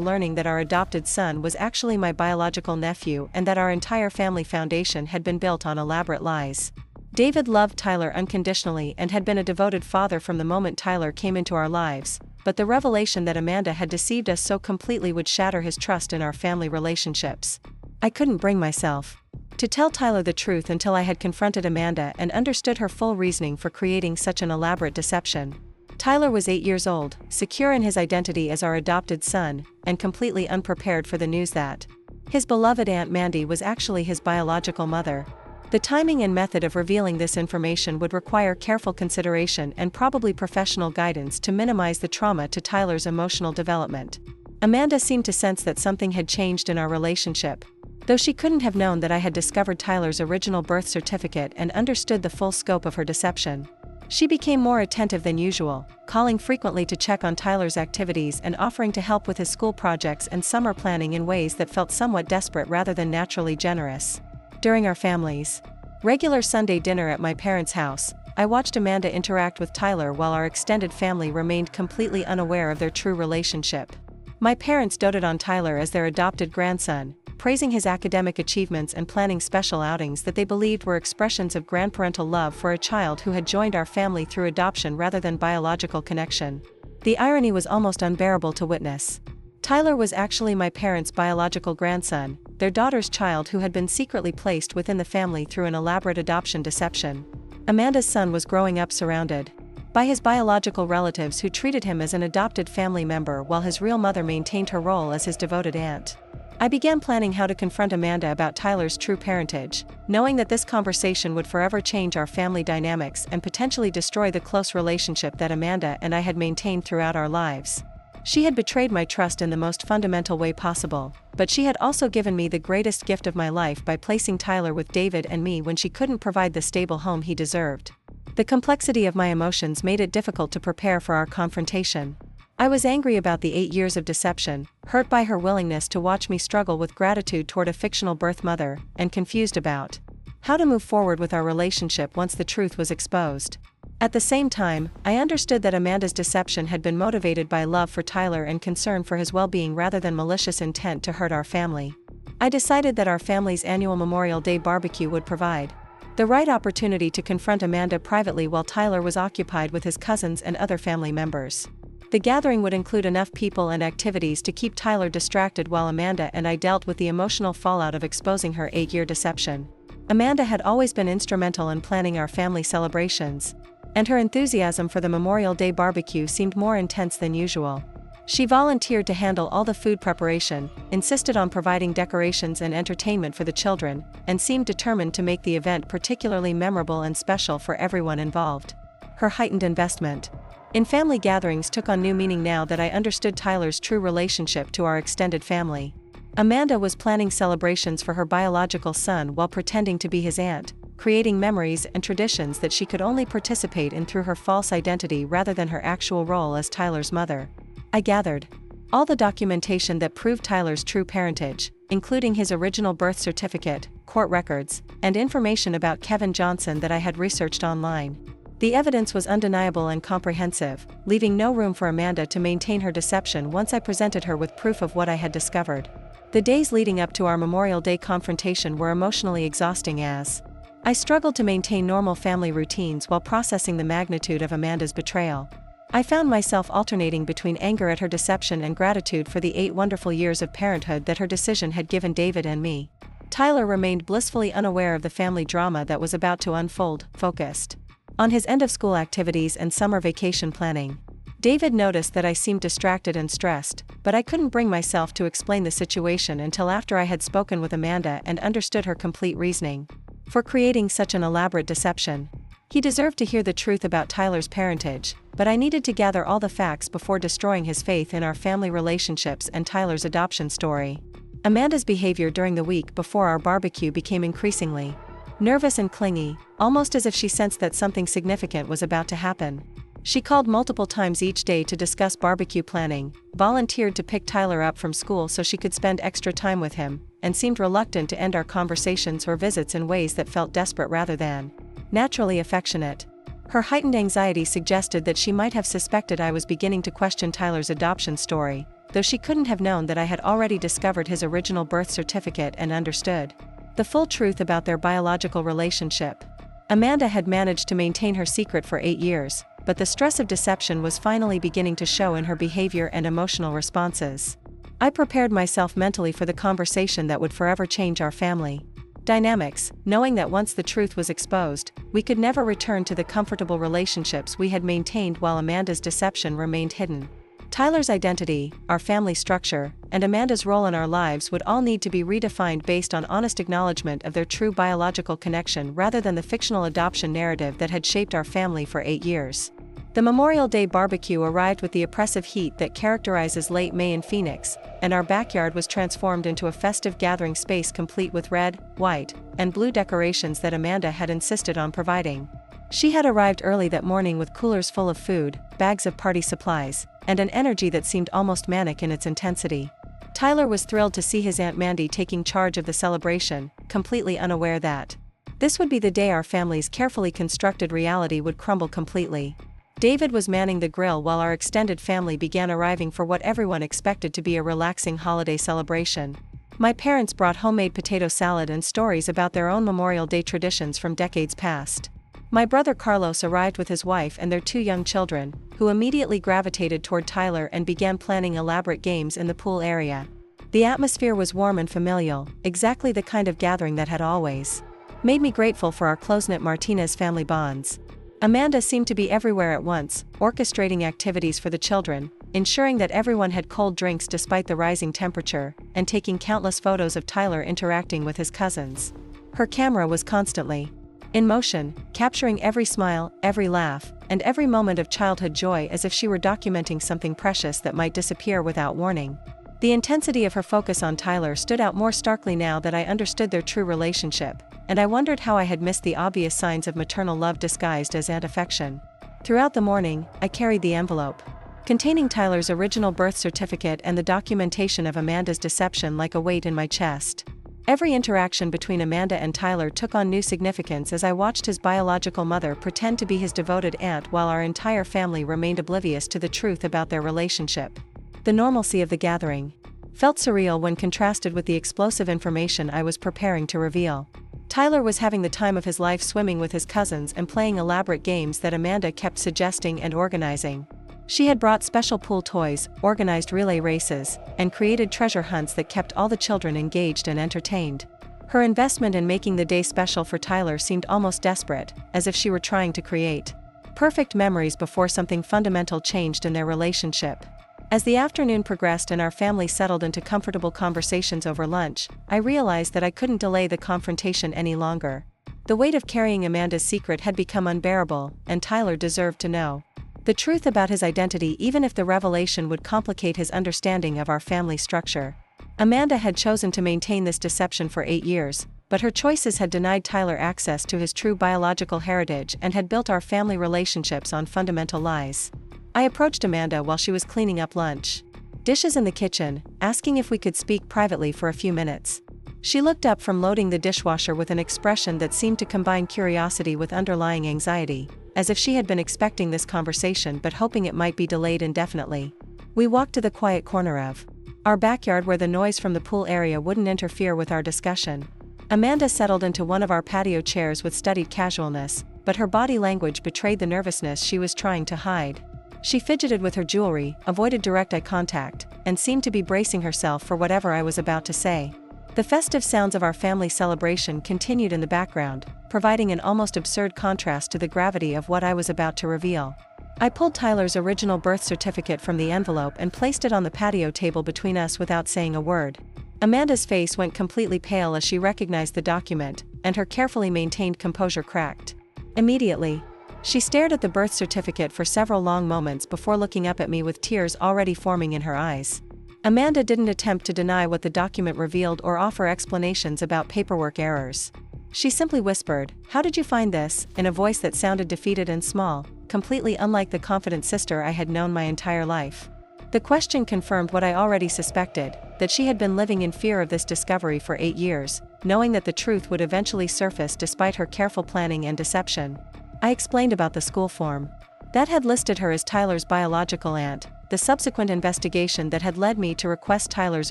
learning that our adopted son was actually my biological nephew and that our entire family foundation had been built on elaborate lies. David loved Tyler unconditionally and had been a devoted father from the moment Tyler came into our lives, but the revelation that Amanda had deceived us so completely would shatter his trust in our family relationships. I couldn't bring myself to tell Tyler the truth until I had confronted Amanda and understood her full reasoning for creating such an elaborate deception. Tyler was 8 years old, secure in his identity as our adopted son, and completely unprepared for the news that his beloved Aunt Mandy was actually his biological mother. The timing and method of revealing this information would require careful consideration and probably professional guidance to minimize the trauma to Tyler's emotional development. Amanda seemed to sense that something had changed in our relationship, though she couldn't have known that I had discovered Tyler's original birth certificate and understood the full scope of her deception. She became more attentive than usual, calling frequently to check on Tyler's activities and offering to help with his school projects and summer planning in ways that felt somewhat desperate rather than naturally generous. During our family's regular Sunday dinner at my parents' house, I watched Amanda interact with Tyler while our extended family remained completely unaware of their true relationship. My parents doted on Tyler as their adopted grandson, praising his academic achievements and planning special outings that they believed were expressions of grandparental love for a child who had joined our family through adoption rather than biological connection. The irony was almost unbearable to witness. Tyler was actually my parents' biological grandson, their daughter's child who had been secretly placed within the family through an elaborate adoption deception. Amanda's son was growing up surrounded by his biological relatives who treated him as an adopted family member while his real mother maintained her role as his devoted aunt. I began planning how to confront Amanda about Tyler's true parentage, knowing that this conversation would forever change our family dynamics and potentially destroy the close relationship that Amanda and I had maintained throughout our lives. She had betrayed my trust in the most fundamental way possible, but she had also given me the greatest gift of my life by placing Tyler with David and me when she couldn't provide the stable home he deserved. The complexity of my emotions made it difficult to prepare for our confrontation. I was angry about the 8 years of deception, hurt by her willingness to watch me struggle with gratitude toward a fictional birth mother, and confused about how to move forward with our relationship once the truth was exposed. At the same time, I understood that Amanda's deception had been motivated by love for Tyler and concern for his well-being rather than malicious intent to hurt our family. I decided that our family's annual Memorial Day barbecue would provide the right opportunity to confront Amanda privately while Tyler was occupied with his cousins and other family members. The gathering would include enough people and activities to keep Tyler distracted while Amanda and I dealt with the emotional fallout of exposing her 8-year deception. Amanda had always been instrumental in planning our family celebrations, and her enthusiasm for the Memorial Day barbecue seemed more intense than usual. She volunteered to handle all the food preparation, insisted on providing decorations and entertainment for the children, and seemed determined to make the event particularly memorable and special for everyone involved. Her heightened investment in family gatherings took on new meaning now that I understood Tyler's true relationship to our extended family. Amanda was planning celebrations for her biological son while pretending to be his aunt, creating memories and traditions that she could only participate in through her false identity rather than her actual role as Tyler's mother. I gathered all the documentation that proved Tyler's true parentage, including his original birth certificate, court records, and information about Kevin Johnson that I had researched online. The evidence was undeniable and comprehensive, leaving no room for Amanda to maintain her deception once I presented her with proof of what I had discovered. The days leading up to our Memorial Day confrontation were emotionally exhausting as I struggled to maintain normal family routines while processing the magnitude of Amanda's betrayal. I found myself alternating between anger at her deception and gratitude for the 8 wonderful years of parenthood that her decision had given David and me. Tyler remained blissfully unaware of the family drama that was about to unfold, focused on his end-of-school activities and summer vacation planning. David noticed that I seemed distracted and stressed, but I couldn't bring myself to explain the situation until after I had spoken with Amanda and understood her complete reasoning for creating such an elaborate deception. He deserved to hear the truth about Tyler's parentage, but I needed to gather all the facts before destroying his faith in our family relationships and Tyler's adoption story. Amanda's behavior during the week before our barbecue became increasingly nervous and clingy, almost as if she sensed that something significant was about to happen. She called multiple times each day to discuss barbecue planning, volunteered to pick Tyler up from school so she could spend extra time with him, and seemed reluctant to end our conversations or visits in ways that felt desperate rather than naturally affectionate. Her heightened anxiety suggested that she might have suspected I was beginning to question Tyler's adoption story, though she couldn't have known that I had already discovered his original birth certificate and understood the full truth about their biological relationship. Amanda had managed to maintain her secret for 8 years, but the stress of deception was finally beginning to show in her behavior and emotional responses. I prepared myself mentally for the conversation that would forever change our family dynamics, knowing that once the truth was exposed, we could never return to the comfortable relationships we had maintained while Amanda's deception remained hidden. Tyler's identity, our family structure, and Amanda's role in our lives would all need to be redefined based on honest acknowledgement of their true biological connection rather than the fictional adoption narrative that had shaped our family for 8 years. The Memorial Day barbecue arrived with the oppressive heat that characterizes late May in Phoenix, and our backyard was transformed into a festive gathering space complete with red, white, and blue decorations that Amanda had insisted on providing. She had arrived early that morning with coolers full of food, bags of party supplies, and an energy that seemed almost manic in its intensity. Tyler was thrilled to see his Aunt Mandy taking charge of the celebration, completely unaware that this would be the day our family's carefully constructed reality would crumble completely. David was manning the grill while our extended family began arriving for what everyone expected to be a relaxing holiday celebration. My parents brought homemade potato salad and stories about their own Memorial Day traditions from decades past. My brother Carlos arrived with his wife and their 2 young children, who immediately gravitated toward Tyler and began planning elaborate games in the pool area. The atmosphere was warm and familial, exactly the kind of gathering that had always made me grateful for our close-knit Martinez family bonds. Amanda seemed to be everywhere at once, orchestrating activities for the children, ensuring that everyone had cold drinks despite the rising temperature, and taking countless photos of Tyler interacting with his cousins. Her camera was constantly in motion, capturing every smile, every laugh, and every moment of childhood joy as if she were documenting something precious that might disappear without warning. The intensity of her focus on Tyler stood out more starkly now that I understood their true relationship, and I wondered how I had missed the obvious signs of maternal love disguised as aunt affection. Throughout the morning, I carried the envelope containing Tyler's original birth certificate and the documentation of Amanda's deception like a weight in my chest. Every interaction between Amanda and Tyler took on new significance as I watched his biological mother pretend to be his devoted aunt while our entire family remained oblivious to the truth about their relationship. The normalcy of the gathering felt surreal when contrasted with the explosive information I was preparing to reveal. Tyler was having the time of his life swimming with his cousins and playing elaborate games that Amanda kept suggesting and organizing. She had brought special pool toys, organized relay races, and created treasure hunts that kept all the children engaged and entertained. Her investment in making the day special for Tyler seemed almost desperate, as if she were trying to create perfect memories before something fundamental changed in their relationship. As the afternoon progressed and our family settled into comfortable conversations over lunch, I realized that I couldn't delay the confrontation any longer. The weight of carrying Amanda's secret had become unbearable, and Tyler deserved to know the truth about his identity, even if the revelation would complicate his understanding of our family structure. Amanda had chosen to maintain this deception for 8 years, but her choices had denied Tyler access to his true biological heritage and had built our family relationships on fundamental lies. I approached Amanda while she was cleaning up lunch dishes in the kitchen, asking if we could speak privately for a few minutes. She looked up from loading the dishwasher with an expression that seemed to combine curiosity with underlying anxiety, as if she had been expecting this conversation but hoping it might be delayed indefinitely. We walked to the quiet corner of our backyard where the noise from the pool area wouldn't interfere with our discussion. Amanda settled into one of our patio chairs with studied casualness, but her body language betrayed the nervousness she was trying to hide. She fidgeted with her jewelry, avoided direct eye contact, and seemed to be bracing herself for whatever I was about to say. The festive sounds of our family celebration continued in the background, providing an almost absurd contrast to the gravity of what I was about to reveal. I pulled Tyler's original birth certificate from the envelope and placed it on the patio table between us without saying a word. Amanda's face went completely pale as she recognized the document, and her carefully maintained composure cracked. Immediately, she stared at the birth certificate for several long moments before looking up at me with tears already forming in her eyes. Amanda didn't attempt to deny what the document revealed or offer explanations about paperwork errors. She simply whispered, "How did you find this?" in a voice that sounded defeated and small, completely unlike the confident sister I had known my entire life. The question confirmed what I already suspected, that she had been living in fear of this discovery for 8 years, knowing that the truth would eventually surface despite her careful planning and deception. I explained about the school form that had listed her as Tyler's biological aunt, the subsequent investigation that had led me to request Tyler's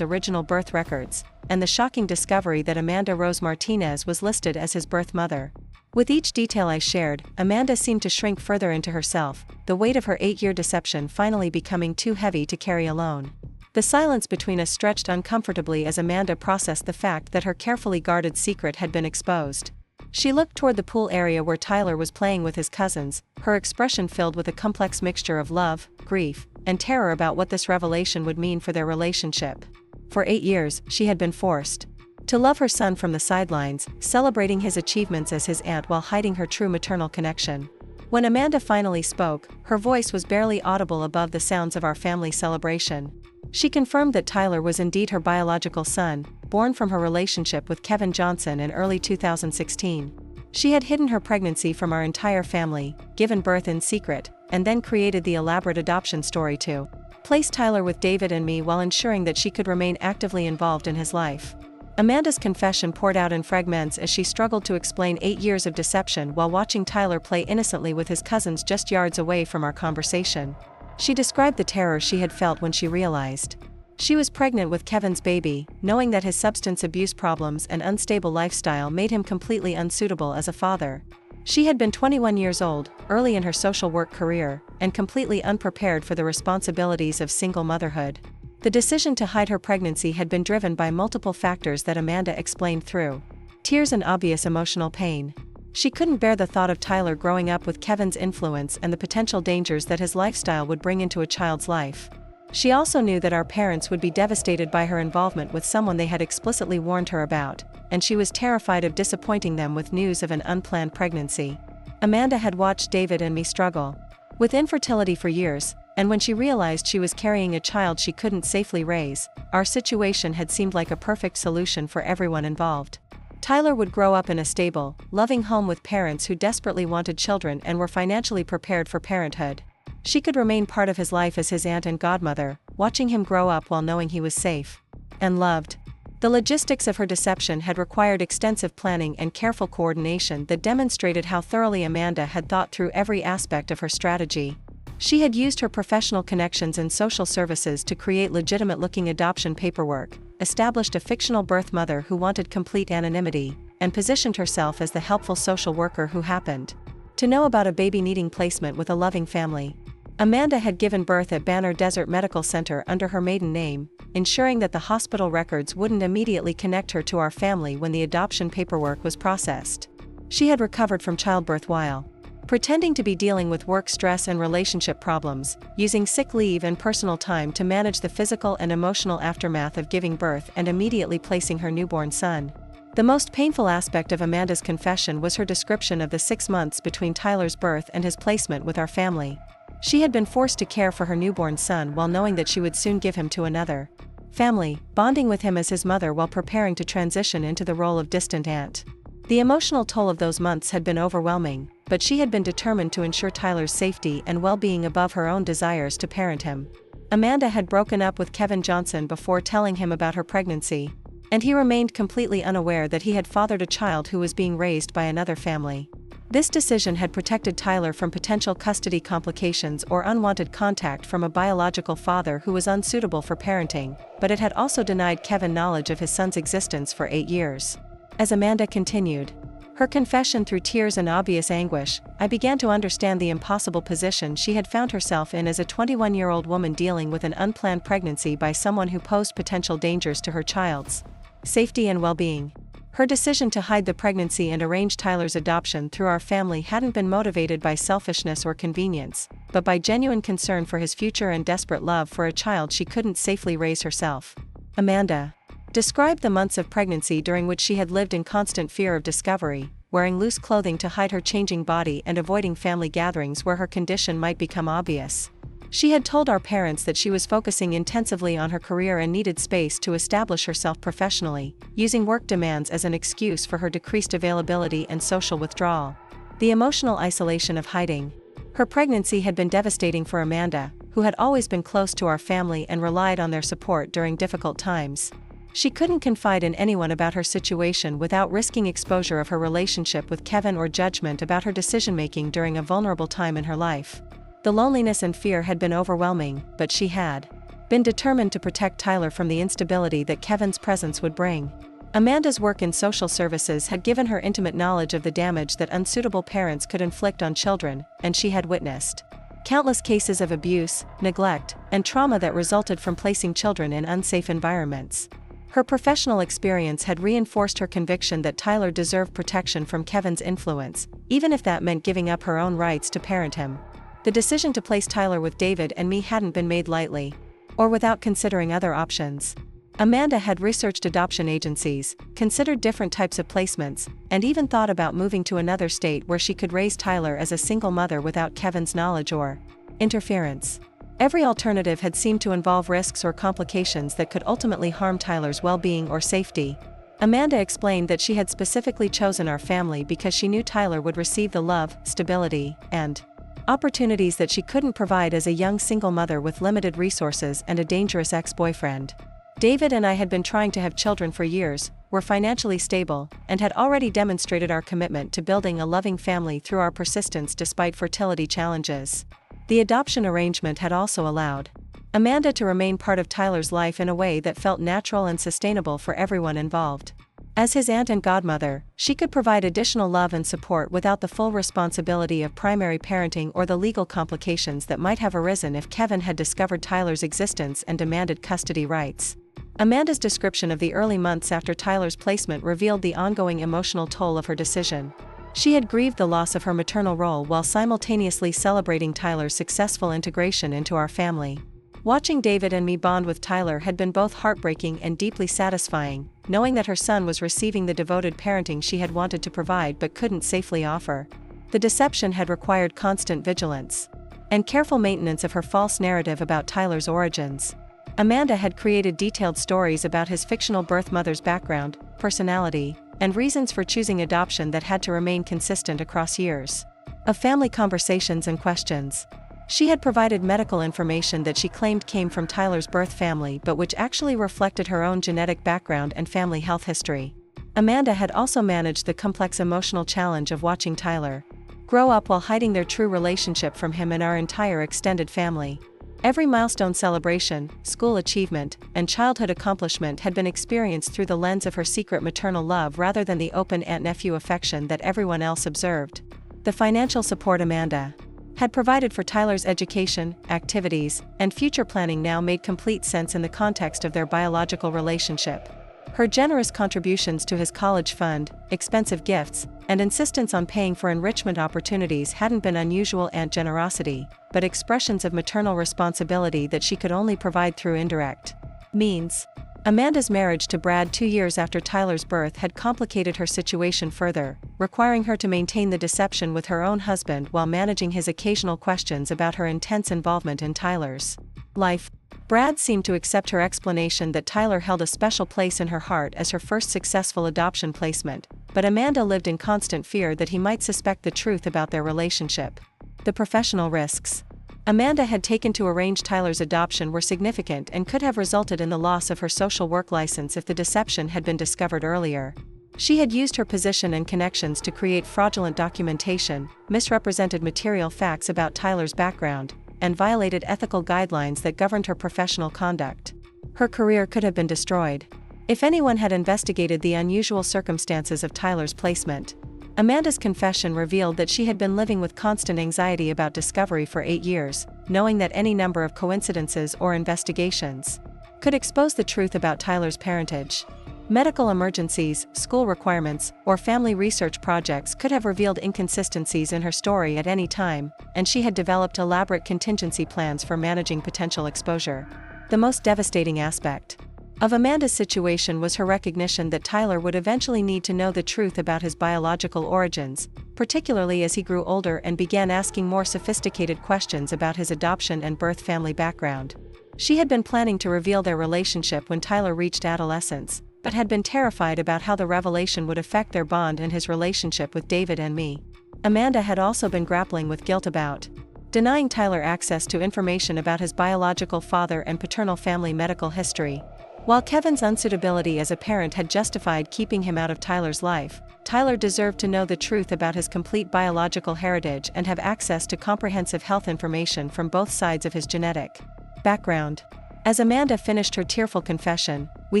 original birth records, and the shocking discovery that Amanda Rose Martinez was listed as his birth mother. With each detail I shared, Amanda seemed to shrink further into herself, the weight of her 8-year deception finally becoming too heavy to carry alone. The silence between us stretched uncomfortably as Amanda processed the fact that her carefully guarded secret had been exposed. She looked toward the pool area where Tyler was playing with his cousins, her expression filled with a complex mixture of love, grief, and terror about what this revelation would mean for their relationship. For 8 years, she had been forced to love her son from the sidelines, celebrating his achievements as his aunt while hiding her true maternal connection. When Amanda finally spoke, her voice was barely audible above the sounds of our family celebration. She confirmed that Tyler was indeed her biological son, born from her relationship with Kevin Johnson in early 2016. She had hidden her pregnancy from our entire family, given birth in secret, and then created the elaborate adoption story to place Tyler with David and me while ensuring that she could remain actively involved in his life. Amanda's confession poured out in fragments as she struggled to explain 8 years of deception while watching Tyler play innocently with his cousins just yards away from our conversation. She described the terror she had felt when she realized she was pregnant with Kevin's baby, knowing that his substance abuse problems and unstable lifestyle made him completely unsuitable as a father. She had been 21 years old, early in her social work career, and completely unprepared for the responsibilities of single motherhood. The decision to hide her pregnancy had been driven by multiple factors that Amanda explained through tears and obvious emotional pain. She couldn't bear the thought of Tyler growing up with Kevin's influence and the potential dangers that his lifestyle would bring into a child's life. She also knew that our parents would be devastated by her involvement with someone they had explicitly warned her about, and she was terrified of disappointing them with news of an unplanned pregnancy. Amanda had watched David and me struggle with infertility for years, and when she realized she was carrying a child she couldn't safely raise, our situation had seemed like a perfect solution for everyone involved. Tyler would grow up in a stable, loving home with parents who desperately wanted children and were financially prepared for parenthood. She could remain part of his life as his aunt and godmother, watching him grow up while knowing he was safe and loved. The logistics of her deception had required extensive planning and careful coordination that demonstrated how thoroughly Amanda had thought through every aspect of her strategy. She had used her professional connections in social services to create legitimate-looking adoption paperwork, established a fictional birth mother who wanted complete anonymity, and positioned herself as the helpful social worker who happened to know about a baby needing placement with a loving family. Amanda had given birth at Banner Desert Medical Center under her maiden name, ensuring that the hospital records wouldn't immediately connect her to our family when the adoption paperwork was processed. She had recovered from childbirth while pretending to be dealing with work stress and relationship problems, using sick leave and personal time to manage the physical and emotional aftermath of giving birth and immediately placing her newborn son. The most painful aspect of Amanda's confession was her description of the 6 months between Tyler's birth and his placement with our family. She had been forced to care for her newborn son while knowing that she would soon give him to another family, bonding with him as his mother while preparing to transition into the role of distant aunt. The emotional toll of those months had been overwhelming, but she had been determined to ensure Tyler's safety and well-being above her own desires to parent him. Amanda had broken up with Kevin Johnson before telling him about her pregnancy, and he remained completely unaware that he had fathered a child who was being raised by another family. This decision had protected Tyler from potential custody complications or unwanted contact from a biological father who was unsuitable for parenting, but it had also denied Kevin knowledge of his son's existence for 8 years. As Amanda continued her confession through tears and obvious anguish, I began to understand the impossible position she had found herself in as a 21-year-old woman dealing with an unplanned pregnancy by someone who posed potential dangers to her child's safety and well-being. Her decision to hide the pregnancy and arrange Tyler's adoption through our family hadn't been motivated by selfishness or convenience, but by genuine concern for his future and desperate love for a child she couldn't safely raise herself. Amanda described the months of pregnancy during which she had lived in constant fear of discovery, wearing loose clothing to hide her changing body and avoiding family gatherings where her condition might become obvious. She had told our parents that she was focusing intensively on her career and needed space to establish herself professionally, using work demands as an excuse for her decreased availability and social withdrawal. The emotional isolation of hiding her pregnancy had been devastating for Amanda, who had always been close to our family and relied on their support during difficult times. She couldn't confide in anyone about her situation without risking exposure of her relationship with Kevin or judgment about her decision-making during a vulnerable time in her life. The loneliness and fear had been overwhelming, but she had been determined to protect Tyler from the instability that Kevin's presence would bring. Amanda's work in social services had given her intimate knowledge of the damage that unsuitable parents could inflict on children, and she had witnessed countless cases of abuse, neglect, and trauma that resulted from placing children in unsafe environments. Her professional experience had reinforced her conviction that Tyler deserved protection from Kevin's influence, even if that meant giving up her own rights to parent him. The decision to place Tyler with David and me hadn't been made lightly, or without considering other options. Amanda had researched adoption agencies, considered different types of placements, and even thought about moving to another state where she could raise Tyler as a single mother without Kevin's knowledge or interference. Every alternative had seemed to involve risks or complications that could ultimately harm Tyler's well-being or safety. Amanda explained that she had specifically chosen our family because she knew Tyler would receive the love, stability, and opportunities that she couldn't provide as a young single mother with limited resources and a dangerous ex-boyfriend. David and I had been trying to have children for years, were financially stable, and had already demonstrated our commitment to building a loving family through our persistence despite fertility challenges. The adoption arrangement had also allowed Amanda to remain part of Tyler's life in a way that felt natural and sustainable for everyone involved. As his aunt and godmother, she could provide additional love and support without the full responsibility of primary parenting or the legal complications that might have arisen if Kevin had discovered Tyler's existence and demanded custody rights. Amanda's description of the early months after Tyler's placement revealed the ongoing emotional toll of her decision. She had grieved the loss of her maternal role while simultaneously celebrating Tyler's successful integration into our family. Watching David and me bond with Tyler had been both heartbreaking and deeply satisfying, knowing that her son was receiving the devoted parenting she had wanted to provide but couldn't safely offer. The deception had required constant vigilance and careful maintenance of her false narrative about Tyler's origins. Amanda had created detailed stories about his fictional birth mother's background, personality, and reasons for choosing adoption that had to remain consistent across years of family conversations and questions. She had provided medical information that she claimed came from Tyler's birth family but which actually reflected her own genetic background and family health history. Amanda had also managed the complex emotional challenge of watching Tyler grow up while hiding their true relationship from him and our entire extended family. Every milestone celebration, school achievement, and childhood accomplishment had been experienced through the lens of her secret maternal love rather than the open aunt-nephew affection that everyone else observed. The financial support Amanda had provided for Tyler's education, activities, and future planning now made complete sense in the context of their biological relationship. Her generous contributions to his college fund, expensive gifts, and insistence on paying for enrichment opportunities hadn't been unusual aunt generosity, but expressions of maternal responsibility that she could only provide through indirect means. Amanda's marriage to Brad 2 years after Tyler's birth had complicated her situation further, requiring her to maintain the deception with her own husband while managing his occasional questions about her intense involvement in Tyler's life. Brad seemed to accept her explanation that Tyler held a special place in her heart as her first successful adoption placement, but Amanda lived in constant fear that he might suspect the truth about their relationship. The professional risks Amanda had taken to arrange Tyler's adoption were significant and could have resulted in the loss of her social work license if the deception had been discovered earlier. She had used her position and connections to create fraudulent documentation, misrepresented material facts about Tyler's background, and violated ethical guidelines that governed her professional conduct. Her career could have been destroyed if anyone had investigated the unusual circumstances of Tyler's placement. Amanda's confession revealed that she had been living with constant anxiety about discovery for 8 years, knowing that any number of coincidences or investigations could expose the truth about Tyler's parentage. Medical emergencies, school requirements, or family research projects could have revealed inconsistencies in her story at any time, and she had developed elaborate contingency plans for managing potential exposure. The most devastating aspect of Amanda's situation was her recognition that Tyler would eventually need to know the truth about his biological origins, particularly as he grew older and began asking more sophisticated questions about his adoption and birth family background. She had been planning to reveal their relationship when Tyler reached adolescence, but had been terrified about how the revelation would affect their bond and his relationship with David and me. Amanda had also been grappling with guilt about denying Tyler access to information about his biological father and paternal family medical history. While Kevin's unsuitability as a parent had justified keeping him out of Tyler's life, Tyler deserved to know the truth about his complete biological heritage and have access to comprehensive health information from both sides of his genetic background. As Amanda finished her tearful confession, we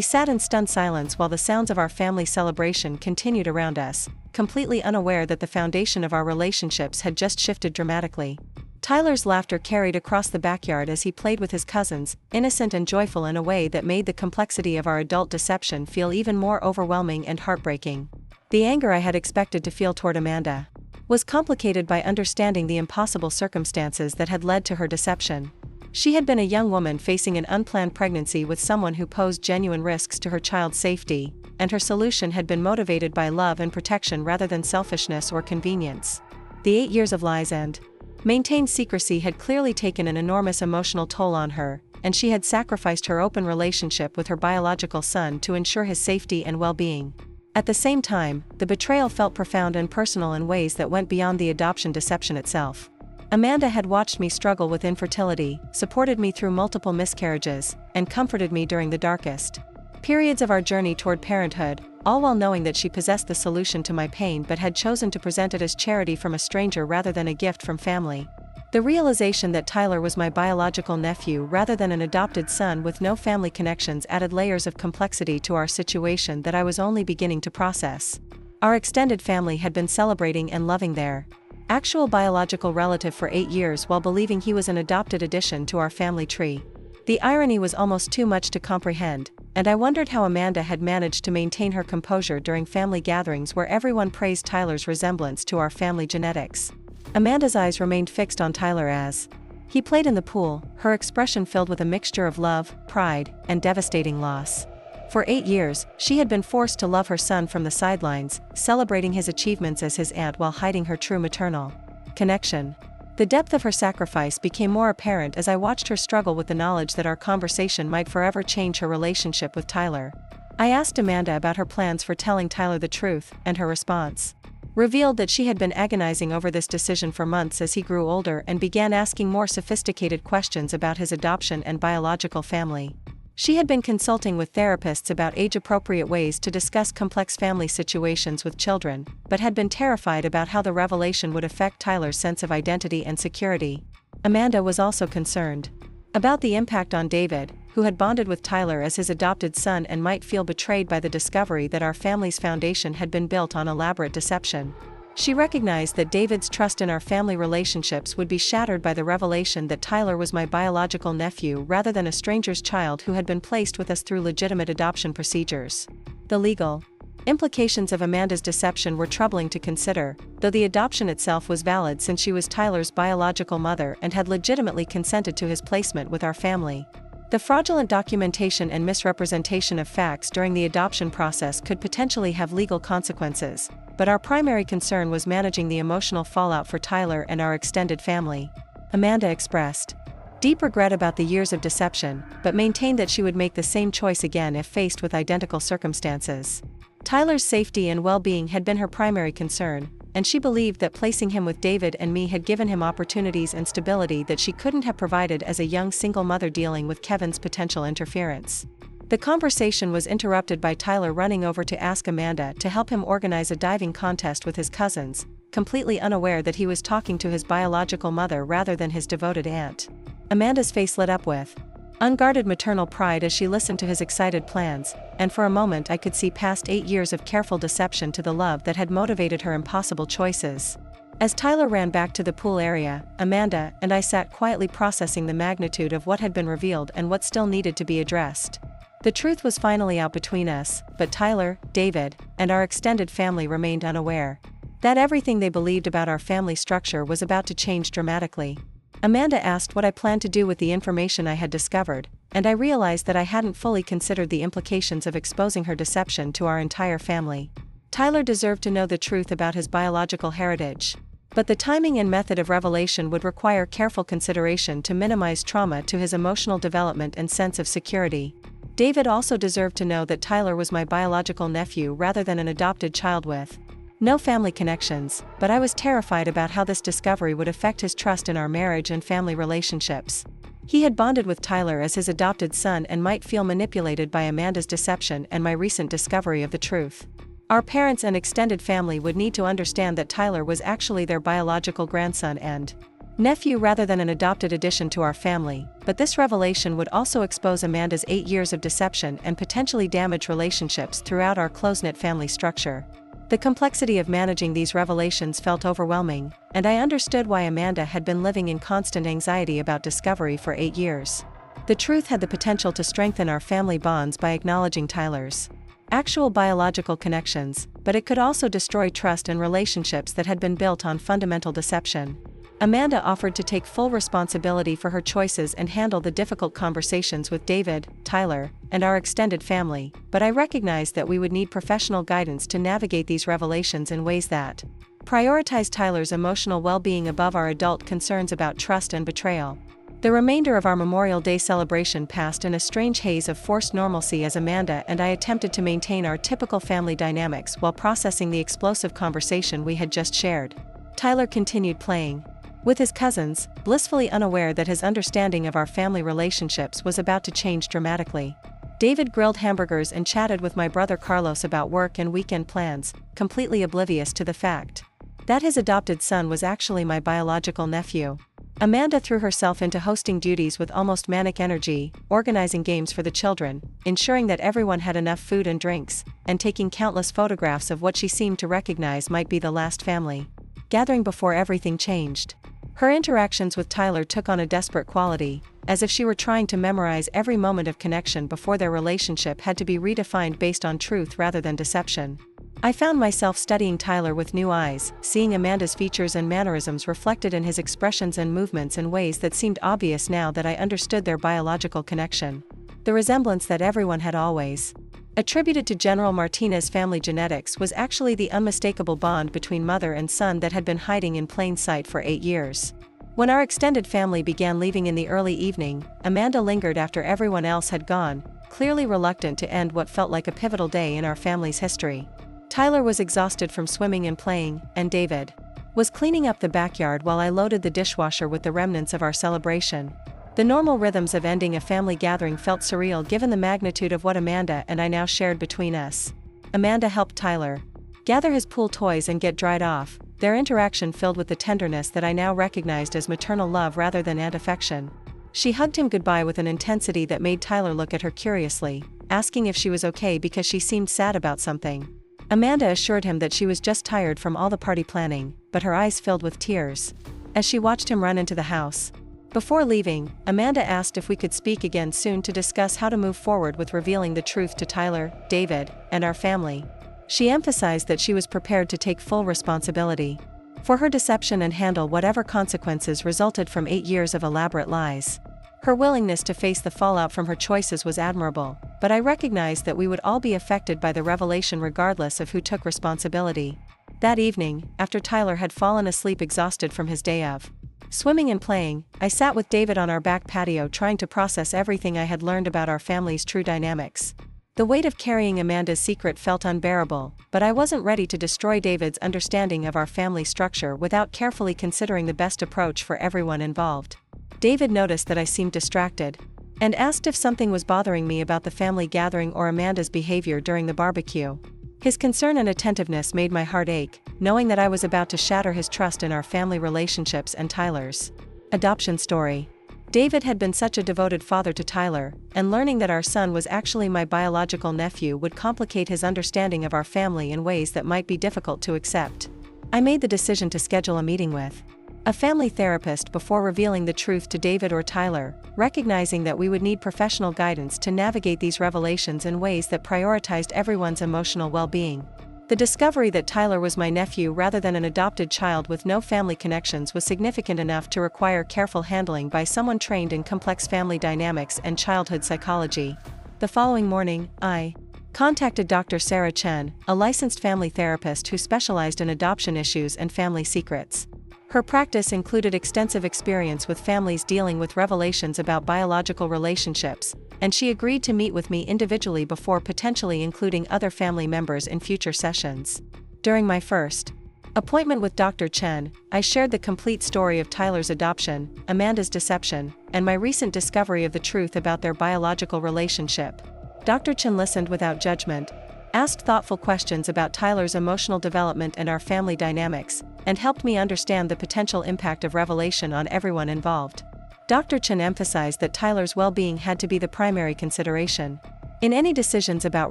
sat in stunned silence while the sounds of our family celebration continued around us, completely unaware that the foundation of our relationships had just shifted dramatically. Tyler's laughter carried across the backyard as he played with his cousins, innocent and joyful in a way that made the complexity of our adult deception feel even more overwhelming and heartbreaking. The anger I had expected to feel toward Amanda was complicated by understanding the impossible circumstances that had led to her deception. She had been a young woman facing an unplanned pregnancy with someone who posed genuine risks to her child's safety, and her solution had been motivated by love and protection rather than selfishness or convenience. The 8 years of lies and maintained secrecy had clearly taken an enormous emotional toll on her, and she had sacrificed her open relationship with her biological son to ensure his safety and well-being. At the same time, the betrayal felt profound and personal in ways that went beyond the adoption deception itself. Amanda had watched me struggle with infertility, supported me through multiple miscarriages, and comforted me during the darkest periods of our journey toward parenthood, all while knowing that she possessed the solution to my pain but had chosen to present it as charity from a stranger rather than a gift from family. The realization that Tyler was my biological nephew rather than an adopted son with no family connections added layers of complexity to our situation that I was only beginning to process. Our extended family had been celebrating and loving their actual biological relative for 8 years while believing he was an adopted addition to our family tree. The irony was almost too much to comprehend, and I wondered how Amanda had managed to maintain her composure during family gatherings where everyone praised Tyler's resemblance to our family genetics. Amanda's eyes remained fixed on Tyler as He played in the pool, her expression filled with a mixture of love, pride, and devastating loss. For 8 years, she had been forced to love her son from the sidelines, celebrating his achievements as his aunt while hiding her true maternal connection. The depth of her sacrifice became more apparent as I watched her struggle with the knowledge that our conversation might forever change her relationship with Tyler. I asked Amanda about her plans for telling Tyler the truth, and her response revealed that she had been agonizing over this decision for months as he grew older and began asking more sophisticated questions about his adoption and biological family. She had been consulting with therapists about age-appropriate ways to discuss complex family situations with children, but had been terrified about how the revelation would affect Tyler's sense of identity and security. Amanda was also concerned about the impact on David, who had bonded with Tyler as his adopted son and might feel betrayed by the discovery that our family's foundation had been built on elaborate deception. She recognized that David's trust in our family relationships would be shattered by the revelation that Tyler was my biological nephew rather than a stranger's child who had been placed with us through legitimate adoption procedures. The legal implications of Amanda's deception were troubling to consider, though the adoption itself was valid since she was Tyler's biological mother and had legitimately consented to his placement with our family. The fraudulent documentation and misrepresentation of facts during the adoption process could potentially have legal consequences, but our primary concern was managing the emotional fallout for Tyler and our extended family. Amanda expressed deep regret about the years of deception, but maintained that she would make the same choice again if faced with identical circumstances. Tyler's safety and well-being had been her primary concern, and she believed that placing him with David and me had given him opportunities and stability that she couldn't have provided as a young single mother dealing with Kevin's potential interference. The conversation was interrupted by Tyler running over to ask Amanda to help him organize a diving contest with his cousins, completely unaware that he was talking to his biological mother rather than his devoted aunt. Amanda's face lit up with unguarded maternal pride as she listened to his excited plans, and for a moment I could see past 8 years of careful deception to the love that had motivated her impossible choices. As Tyler ran back to the pool area, Amanda and I sat quietly processing the magnitude of what had been revealed and what still needed to be addressed. The truth was finally out between us, but Tyler, David, and our extended family remained unaware that everything they believed about our family structure was about to change dramatically. Amanda asked what I planned to do with the information I had discovered, and I realized that I hadn't fully considered the implications of exposing her deception to our entire family. Tyler deserved to know the truth about his biological heritage, but the timing and method of revelation would require careful consideration to minimize trauma to his emotional development and sense of security. David also deserved to know that Tyler was my biological nephew rather than an adopted child with no family connections, but I was terrified about how this discovery would affect his trust in our marriage and family relationships. He had bonded with Tyler as his adopted son and might feel manipulated by Amanda's deception and my recent discovery of the truth. Our parents and extended family would need to understand that Tyler was actually their biological grandson and nephew rather than an adopted addition to our family, but this revelation would also expose Amanda's 8 years of deception and potentially damage relationships throughout our close-knit family structure. The complexity of managing these revelations felt overwhelming, and I understood why Amanda had been living in constant anxiety about discovery for 8 years. The truth had the potential to strengthen our family bonds by acknowledging Tyler's actual biological connections, but it could also destroy trust and relationships that had been built on fundamental deception. Amanda offered to take full responsibility for her choices and handle the difficult conversations with David, Tyler, and our extended family, but I recognized that we would need professional guidance to navigate these revelations in ways that prioritize Tyler's emotional well-being above our adult concerns about trust and betrayal. The remainder of our Memorial Day celebration passed in a strange haze of forced normalcy as Amanda and I attempted to maintain our typical family dynamics while processing the explosive conversation we had just shared. Tyler continued playing with his cousins, blissfully unaware that his understanding of our family relationships was about to change dramatically. David grilled hamburgers and chatted with my brother Carlos about work and weekend plans, completely oblivious to the fact that his adopted son was actually my biological nephew. Amanda threw herself into hosting duties with almost manic energy, organizing games for the children, ensuring that everyone had enough food and drinks, and taking countless photographs of what she seemed to recognize might be the last family gathering before everything changed. Her interactions with Tyler took on a desperate quality, as if she were trying to memorize every moment of connection before their relationship had to be redefined based on truth rather than deception. I found myself studying Tyler with new eyes, seeing Amanda's features and mannerisms reflected in his expressions and movements in ways that seemed obvious now that I understood their biological connection. The resemblance that everyone had always attributed to General Martinez family genetics was actually the unmistakable bond between mother and son that had been hiding in plain sight for 8 years. When our extended family began leaving in the early evening, Amanda lingered after everyone else had gone, clearly reluctant to end what felt like a pivotal day in our family's history. Tyler was exhausted from swimming and playing, and David was cleaning up the backyard while I loaded the dishwasher with the remnants of our celebration. The normal rhythms of ending a family gathering felt surreal given the magnitude of what Amanda and I now shared between us. Amanda helped Tyler gather his pool toys and get dried off, their interaction filled with the tenderness that I now recognized as maternal love rather than aunt affection. She hugged him goodbye with an intensity that made Tyler look at her curiously, asking if she was okay because she seemed sad about something. Amanda assured him that she was just tired from all the party planning, but her eyes filled with tears as she watched him run into the house. Before leaving, Amanda asked if we could speak again soon to discuss how to move forward with revealing the truth to Tyler, David, and our family. She emphasized that she was prepared to take full responsibility for her deception and handle whatever consequences resulted from 8 years of elaborate lies. Her willingness to face the fallout from her choices was admirable, but I recognized that we would all be affected by the revelation regardless of who took responsibility. That evening, after Tyler had fallen asleep exhausted from his day of swimming and playing, I sat with David on our back patio trying to process everything I had learned about our family's true dynamics. The weight of carrying Amanda's secret felt unbearable, but I wasn't ready to destroy David's understanding of our family structure without carefully considering the best approach for everyone involved. David noticed that I seemed distracted and asked if something was bothering me about the family gathering or Amanda's behavior during the barbecue. His concern and attentiveness made my heart ache, knowing that I was about to shatter his trust in our family relationships and Tyler's adoption story. David had been such a devoted father to Tyler, and learning that our son was actually my biological nephew would complicate his understanding of our family in ways that might be difficult to accept. I made the decision to schedule a meeting with a family therapist before revealing the truth to David or Tyler, recognizing that we would need professional guidance to navigate these revelations in ways that prioritized everyone's emotional well-being. The discovery that Tyler was my nephew rather than an adopted child with no family connections was significant enough to require careful handling by someone trained in complex family dynamics and childhood psychology. The following morning, I contacted Dr. Sarah Chen, a licensed family therapist who specialized in adoption issues and family secrets. Her practice included extensive experience with families dealing with revelations about biological relationships, and she agreed to meet with me individually before potentially including other family members in future sessions. During my first appointment with Dr. Chen, I shared the complete story of Tyler's adoption, Amanda's deception, and my recent discovery of the truth about their biological relationship. Dr. Chen listened without judgment, asked thoughtful questions about Tyler's emotional development and our family dynamics, and helped me understand the potential impact of revelation on everyone involved. Dr. Chen emphasized that Tyler's well-being had to be the primary consideration in any decisions about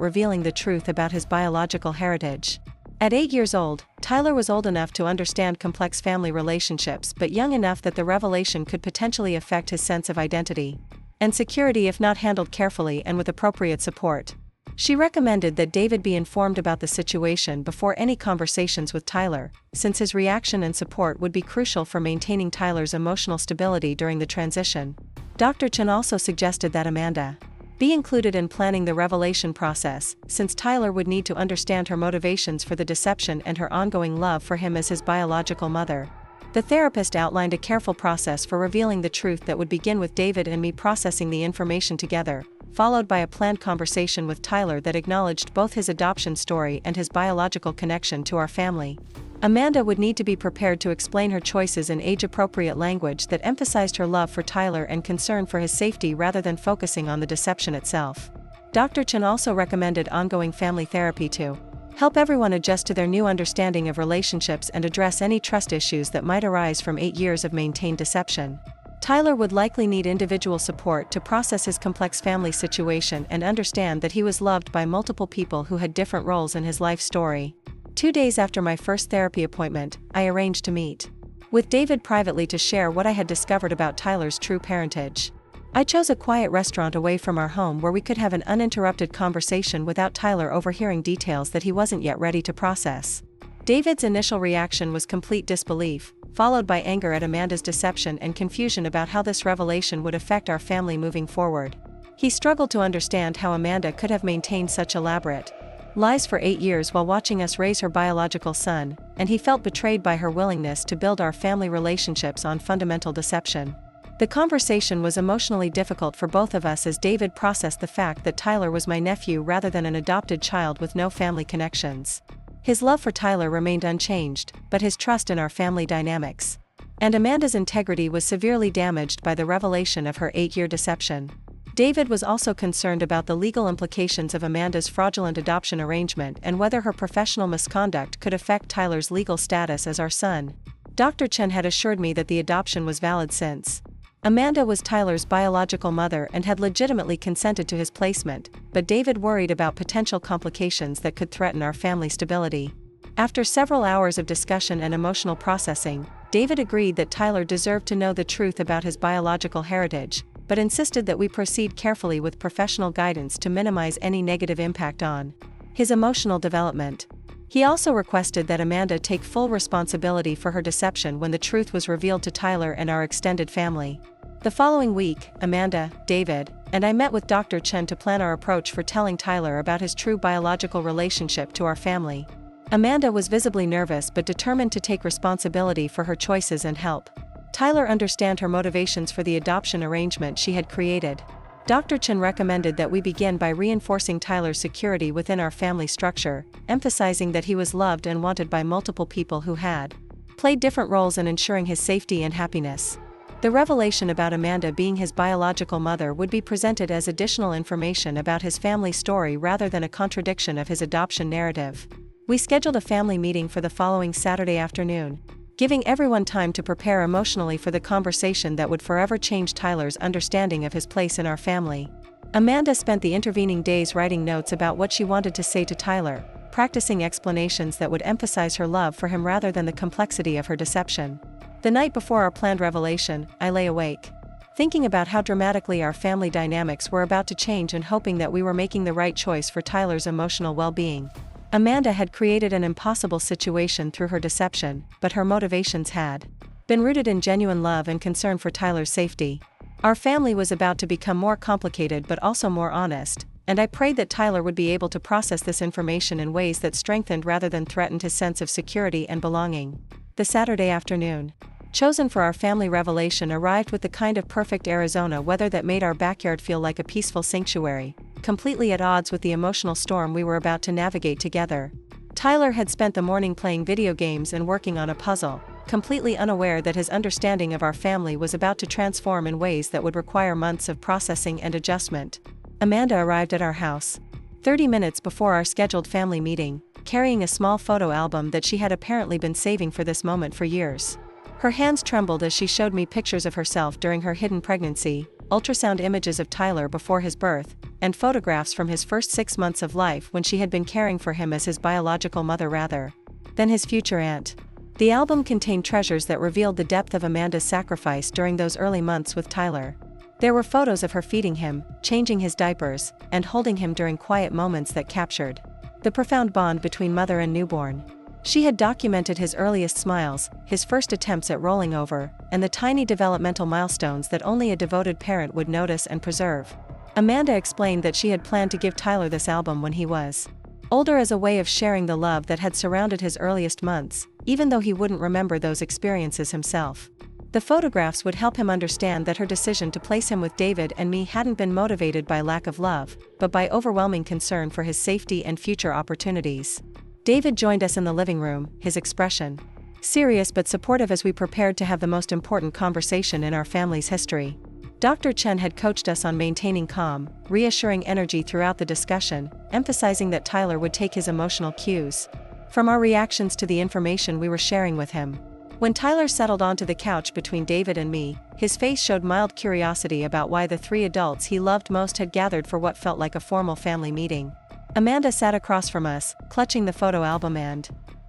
revealing the truth about his biological heritage. At 8 years old, Tyler was old enough to understand complex family relationships but young enough that the revelation could potentially affect his sense of identity and security if not handled carefully and with appropriate support. She recommended that David be informed about the situation before any conversations with Tyler, since his reaction and support would be crucial for maintaining Tyler's emotional stability during the transition. Dr. Chen also suggested that Amanda be included in planning the revelation process, since Tyler would need to understand her motivations for the deception and her ongoing love for him as his biological mother. The therapist outlined a careful process for revealing the truth that would begin with David and me processing the information together, followed by a planned conversation with Tyler that acknowledged both his adoption story and his biological connection to our family. Amanda would need to be prepared to explain her choices in age-appropriate language that emphasized her love for Tyler and concern for his safety rather than focusing on the deception itself. Dr. Chen also recommended ongoing family therapy to help everyone adjust to their new understanding of relationships and address any trust issues that might arise from 8 years of maintained deception. Tyler would likely need individual support to process his complex family situation and understand that he was loved by multiple people who had different roles in his life story. 2 days after my first therapy appointment, I arranged to meet with David privately to share what I had discovered about Tyler's true parentage. I chose a quiet restaurant away from our home where we could have an uninterrupted conversation without Tyler overhearing details that he wasn't yet ready to process. David's initial reaction was complete disbelief, followed by anger at Amanda's deception and confusion about how this revelation would affect our family moving forward. He struggled to understand how Amanda could have maintained such elaborate lies for 8 years while watching us raise her biological son, and he felt betrayed by her willingness to build our family relationships on fundamental deception. The conversation was emotionally difficult for both of us as David processed the fact that Tyler was my nephew rather than an adopted child with no family connections. His love for Tyler remained unchanged, but his trust in our family dynamics and Amanda's integrity was severely damaged by the revelation of her 8-year deception. David was also concerned about the legal implications of Amanda's fraudulent adoption arrangement and whether her professional misconduct could affect Tyler's legal status as our son. Dr. Chen had assured me that the adoption was valid since Amanda was Tyler's biological mother and had legitimately consented to his placement, but David worried about potential complications that could threaten our family stability. After several hours of discussion and emotional processing, David agreed that Tyler deserved to know the truth about his biological heritage, but insisted that we proceed carefully with professional guidance to minimize any negative impact on his emotional development. He also requested that Amanda take full responsibility for her deception when the truth was revealed to Tyler and our extended family. The following week, Amanda, David, and I met with Dr. Chen to plan our approach for telling Tyler about his true biological relationship to our family. Amanda was visibly nervous but determined to take responsibility for her choices and help Tyler understand her motivations for the adoption arrangement she had created. Dr. Chen recommended that we begin by reinforcing Tyler's security within our family structure, emphasizing that he was loved and wanted by multiple people who had played different roles in ensuring his safety and happiness. The revelation about Amanda being his biological mother would be presented as additional information about his family story rather than a contradiction of his adoption narrative. We scheduled a family meeting for the following Saturday afternoon, giving everyone time to prepare emotionally for the conversation that would forever change Tyler's understanding of his place in our family. Amanda spent the intervening days writing notes about what she wanted to say to Tyler, practicing explanations that would emphasize her love for him rather than the complexity of her deception. The night before our planned revelation, I lay awake, thinking about how dramatically our family dynamics were about to change and hoping that we were making the right choice for Tyler's emotional well-being. Amanda had created an impossible situation through her deception, but her motivations had been rooted in genuine love and concern for Tyler's safety. Our family was about to become more complicated but also more honest, and I prayed that Tyler would be able to process this information in ways that strengthened rather than threatened his sense of security and belonging. The Saturday afternoon chosen for our family revelation arrived with the kind of perfect Arizona weather that made our backyard feel like a peaceful sanctuary, completely at odds with the emotional storm we were about to navigate together. Tyler had spent the morning playing video games and working on a puzzle, completely unaware that his understanding of our family was about to transform in ways that would require months of processing and adjustment. Amanda arrived at our house 30 minutes before our scheduled family meeting, carrying a small photo album that she had apparently been saving for this moment for years. Her hands trembled as she showed me pictures of herself during her hidden pregnancy, ultrasound images of Tyler before his birth, and photographs from his first 6 months of life when she had been caring for him as his biological mother rather than his future aunt. The album contained treasures that revealed the depth of Amanda's sacrifice during those early months with Tyler. There were photos of her feeding him, changing his diapers, and holding him during quiet moments that captured the profound bond between mother and newborn. She had documented his earliest smiles, his first attempts at rolling over, and the tiny developmental milestones that only a devoted parent would notice and preserve. Amanda explained that she had planned to give Tyler this album when he was older as a way of sharing the love that had surrounded his earliest months, even though he wouldn't remember those experiences himself. The photographs would help him understand that her decision to place him with David and me hadn't been motivated by lack of love, but by overwhelming concern for his safety and future opportunities. David joined us in the living room, his expression serious but supportive as we prepared to have the most important conversation in our family's history. Dr. Chen had coached us on maintaining calm, reassuring energy throughout the discussion, emphasizing that Tyler would take his emotional cues from our reactions to the information we were sharing with him. When Tyler settled onto the couch between David and me, his face showed mild curiosity about why the 3 adults he loved most had gathered for what felt like a formal family meeting. Amanda sat across from us, clutching the photo album and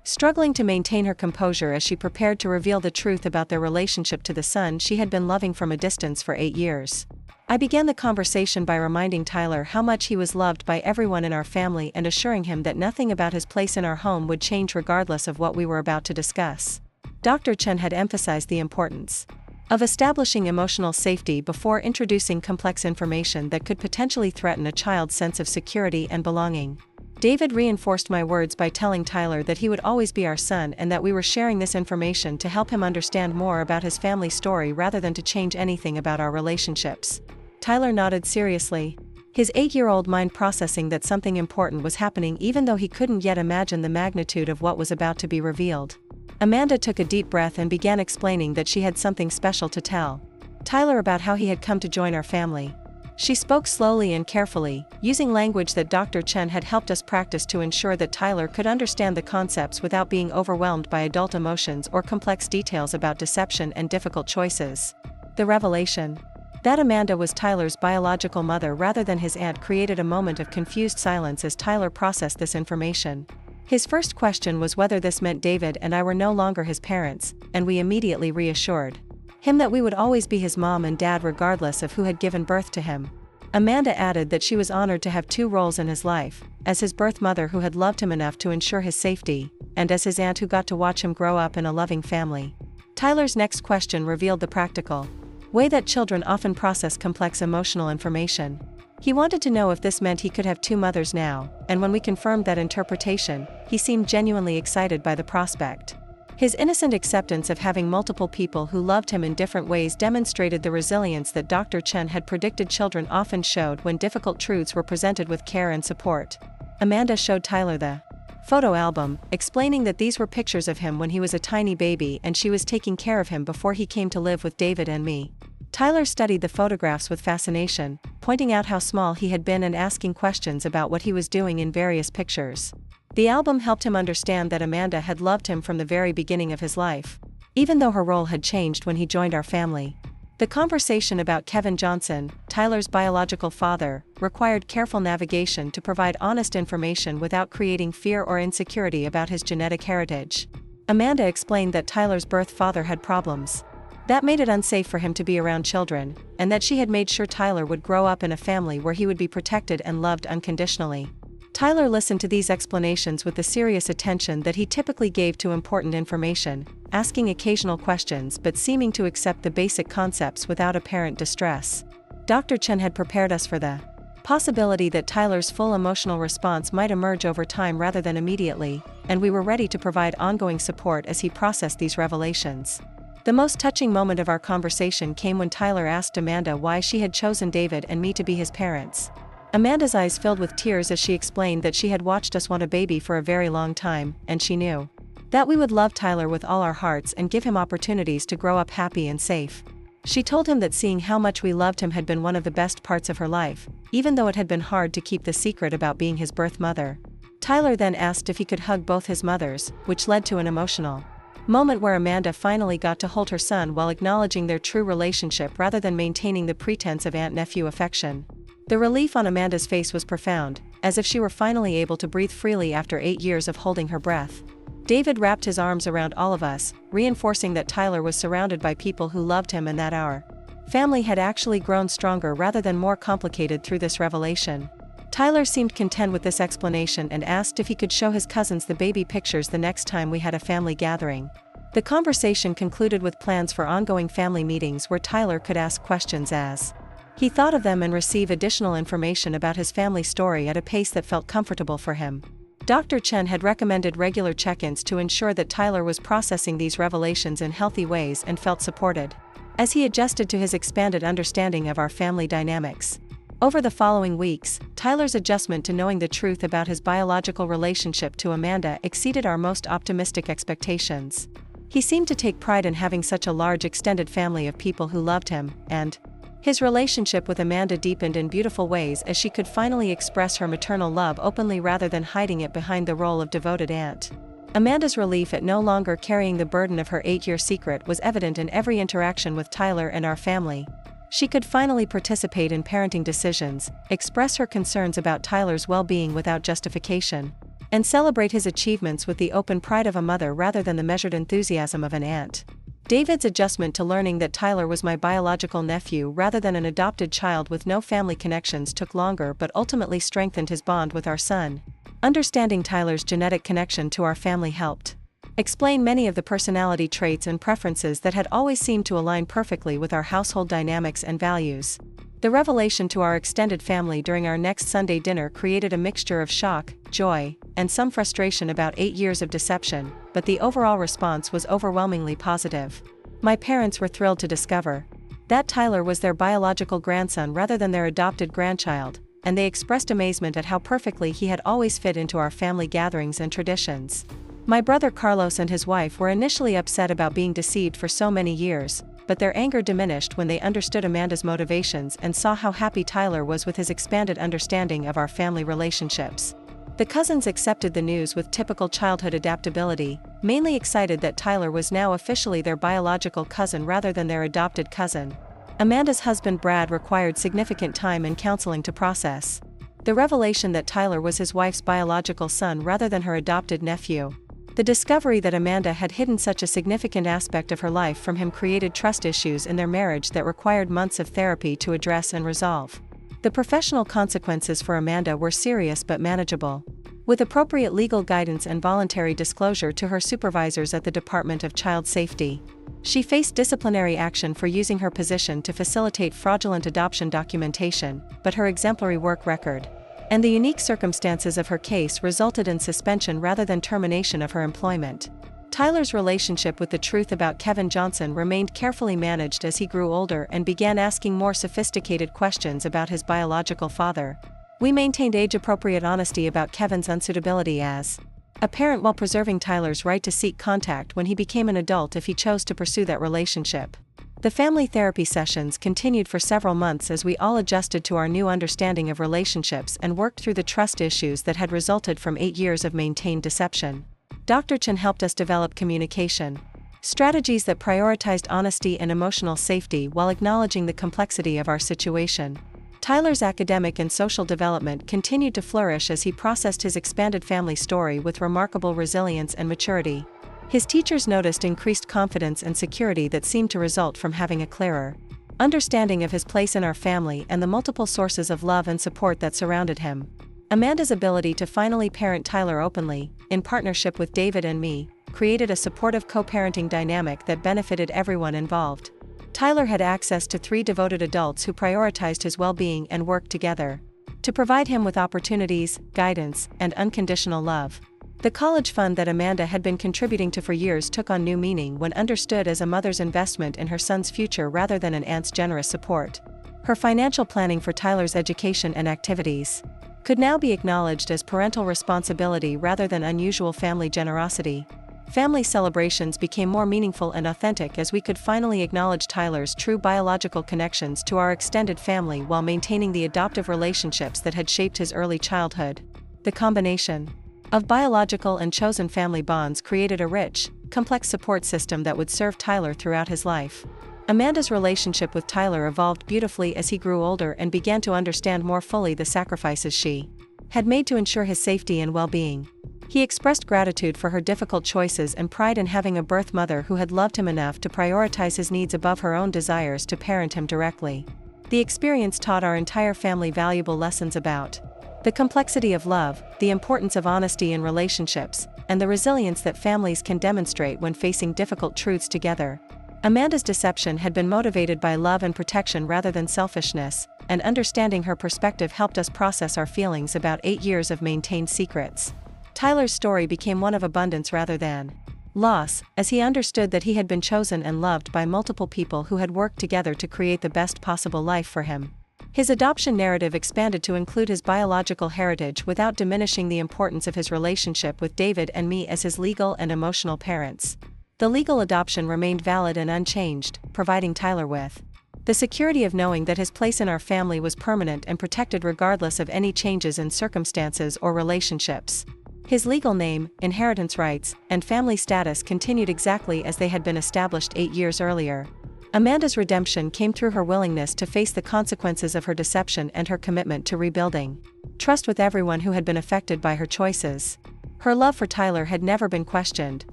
struggling to maintain her composure as she prepared to reveal the truth about their relationship to the son she had been loving from a distance for 8 years. I began the conversation by reminding Tyler how much he was loved by everyone in our family and assuring him that nothing about his place in our home would change regardless of what we were about to discuss. Dr. Chen had emphasized the importance of establishing emotional safety before introducing complex information that could potentially threaten a child's sense of security and belonging. David reinforced my words by telling Tyler that he would always be our son and that we were sharing this information to help him understand more about his family story rather than to change anything about our relationships. Tyler nodded seriously, his 8-year-old mind processing that something important was happening even though he couldn't yet imagine the magnitude of what was about to be revealed. Amanda took a deep breath and began explaining that she had something special to tell Tyler about how he had come to join our family. She spoke slowly and carefully, using language that Dr. Chen had helped us practice to ensure that Tyler could understand the concepts without being overwhelmed by adult emotions or complex details about deception and difficult choices. The revelation that Amanda was Tyler's biological mother rather than his aunt created a moment of confused silence as Tyler processed this information. His first question was whether this meant David and I were no longer his parents, and we immediately reassured him that we would always be his mom and dad regardless of who had given birth to him. Amanda added that she was honored to have 2 roles in his life, as his birth mother who had loved him enough to ensure his safety, and as his aunt who got to watch him grow up in a loving family. Tyler's next question revealed the practical way that children often process complex emotional information. He wanted to know if this meant he could have 2 mothers now, and when we confirmed that interpretation, he seemed genuinely excited by the prospect. His innocent acceptance of having multiple people who loved him in different ways demonstrated the resilience that Dr. Chen had predicted children often showed when difficult truths were presented with care and support. Amanda showed Tyler the photo album, explaining that these were pictures of him when he was a tiny baby and she was taking care of him before he came to live with David and me. Tyler studied the photographs with fascination, pointing out how small he had been and asking questions about what he was doing in various pictures. The album helped him understand that Amanda had loved him from the very beginning of his life, even though her role had changed when he joined our family. The conversation about Kevin Johnson, Tyler's biological father, required careful navigation to provide honest information without creating fear or insecurity about his genetic heritage. Amanda explained that Tyler's birth father had problems that made it unsafe for him to be around children, and that she had made sure Tyler would grow up in a family where he would be protected and loved unconditionally. Tyler listened to these explanations with the serious attention that he typically gave to important information, asking occasional questions but seeming to accept the basic concepts without apparent distress. Dr. Chen had prepared us for the possibility that Tyler's full emotional response might emerge over time rather than immediately, and we were ready to provide ongoing support as he processed these revelations. The most touching moment of our conversation came when Tyler asked Amanda why she had chosen David and me to be his parents. Amanda's eyes filled with tears as she explained that she had watched us want a baby for a very long time, and she knew that we would love Tyler with all our hearts and give him opportunities to grow up happy and safe. She told him that seeing how much we loved him had been one of the best parts of her life, even though it had been hard to keep the secret about being his birth mother. Tyler then asked if he could hug both his mothers, which led to an emotional moment where Amanda finally got to hold her son while acknowledging their true relationship rather than maintaining the pretense of aunt-nephew affection. The relief on Amanda's face was profound, as if she were finally able to breathe freely after 8 years of holding her breath. David wrapped his arms around all of us, reinforcing that Tyler was surrounded by people who loved him and that our family had actually grown stronger rather than more complicated through this revelation. Tyler seemed content with this explanation and asked if he could show his cousins the baby pictures the next time we had a family gathering. The conversation concluded with plans for ongoing family meetings where Tyler could ask questions as he thought of them and receive additional information about his family story at a pace that felt comfortable for him. Dr. Chen had recommended regular check-ins to ensure that Tyler was processing these revelations in healthy ways and felt supported as he adjusted to his expanded understanding of our family dynamics. Over the following weeks, Tyler's adjustment to knowing the truth about his biological relationship to Amanda exceeded our most optimistic expectations. He seemed to take pride in having such a large extended family of people who loved him, and his relationship with Amanda deepened in beautiful ways as she could finally express her maternal love openly rather than hiding it behind the role of devoted aunt. Amanda's relief at no longer carrying the burden of her 8-year secret was evident in every interaction with Tyler and our family. She could finally participate in parenting decisions, express her concerns about Tyler's well-being without justification, and celebrate his achievements with the open pride of a mother rather than the measured enthusiasm of an aunt. David's adjustment to learning that Tyler was my biological nephew rather than an adopted child with no family connections took longer but ultimately strengthened his bond with our son. Understanding Tyler's genetic connection to our family helped explain many of the personality traits and preferences that had always seemed to align perfectly with our household dynamics and values. The revelation to our extended family during our next Sunday dinner created a mixture of shock, joy, and some frustration about 8 years of deception, but the overall response was overwhelmingly positive. My parents were thrilled to discover that Tyler was their biological grandson rather than their adopted grandchild, and they expressed amazement at how perfectly he had always fit into our family gatherings and traditions. My brother Carlos and his wife were initially upset about being deceived for so many years, but their anger diminished when they understood Amanda's motivations and saw how happy Tyler was with his expanded understanding of our family relationships. The cousins accepted the news with typical childhood adaptability, mainly excited that Tyler was now officially their biological cousin rather than their adopted cousin. Amanda's husband Brad required significant time and counseling to process the revelation that Tyler was his wife's biological son rather than her adopted nephew. The discovery that Amanda had hidden such a significant aspect of her life from him created trust issues in their marriage that required months of therapy to address and resolve. The professional consequences for Amanda were serious but manageable. With appropriate legal guidance and voluntary disclosure to her supervisors at the Department of Child Safety, she faced disciplinary action for using her position to facilitate fraudulent adoption documentation, but her exemplary work record and the unique circumstances of her case resulted in suspension rather than termination of her employment. Tyler's relationship with the truth about Kevin Johnson remained carefully managed as he grew older and began asking more sophisticated questions about his biological father. We maintained age-appropriate honesty about Kevin's unsuitability as a parent while preserving Tyler's right to seek contact when he became an adult if he chose to pursue that relationship. The family therapy sessions continued for several months as we all adjusted to our new understanding of relationships and worked through the trust issues that had resulted from 8 years of maintained deception. Dr. Chen helped us develop communication strategies that prioritized honesty and emotional safety while acknowledging the complexity of our situation. Tyler's academic and social development continued to flourish as he processed his expanded family story with remarkable resilience and maturity. His teachers noticed increased confidence and security that seemed to result from having a clearer understanding of his place in our family and the multiple sources of love and support that surrounded him. Amanda's ability to finally parent Tyler openly, in partnership with David and me, created a supportive co-parenting dynamic that benefited everyone involved. Tyler had access to 3 devoted adults who prioritized his well-being and worked together to provide him with opportunities, guidance, and unconditional love. The college fund that Amanda had been contributing to for years took on new meaning when understood as a mother's investment in her son's future rather than an aunt's generous support. Her financial planning for Tyler's education and activities could now be acknowledged as parental responsibility rather than unusual family generosity. Family celebrations became more meaningful and authentic as we could finally acknowledge Tyler's true biological connections to our extended family while maintaining the adoptive relationships that had shaped his early childhood. The combination of biological and chosen family bonds created a rich, complex support system that would serve Tyler throughout his life. Amanda's relationship with Tyler evolved beautifully as he grew older and began to understand more fully the sacrifices she had made to ensure his safety and well-being. He expressed gratitude for her difficult choices and pride in having a birth mother who had loved him enough to prioritize his needs above her own desires to parent him directly. The experience taught our entire family valuable lessons about the complexity of love, the importance of honesty in relationships, and the resilience that families can demonstrate when facing difficult truths together. Amanda's deception had been motivated by love and protection rather than selfishness, and understanding her perspective helped us process our feelings about 8 years of maintained secrets. Tyler's story became one of abundance rather than loss, as he understood that he had been chosen and loved by multiple people who had worked together to create the best possible life for him. His adoption narrative expanded to include his biological heritage without diminishing the importance of his relationship with David and me as his legal and emotional parents. The legal adoption remained valid and unchanged, providing Tyler with the security of knowing that his place in our family was permanent and protected regardless of any changes in circumstances or relationships. His legal name, inheritance rights, and family status continued exactly as they had been established 8 years earlier. Amanda's redemption came through her willingness to face the consequences of her deception and her commitment to rebuilding trust with everyone who had been affected by her choices. Her love for Tyler had never been questioned,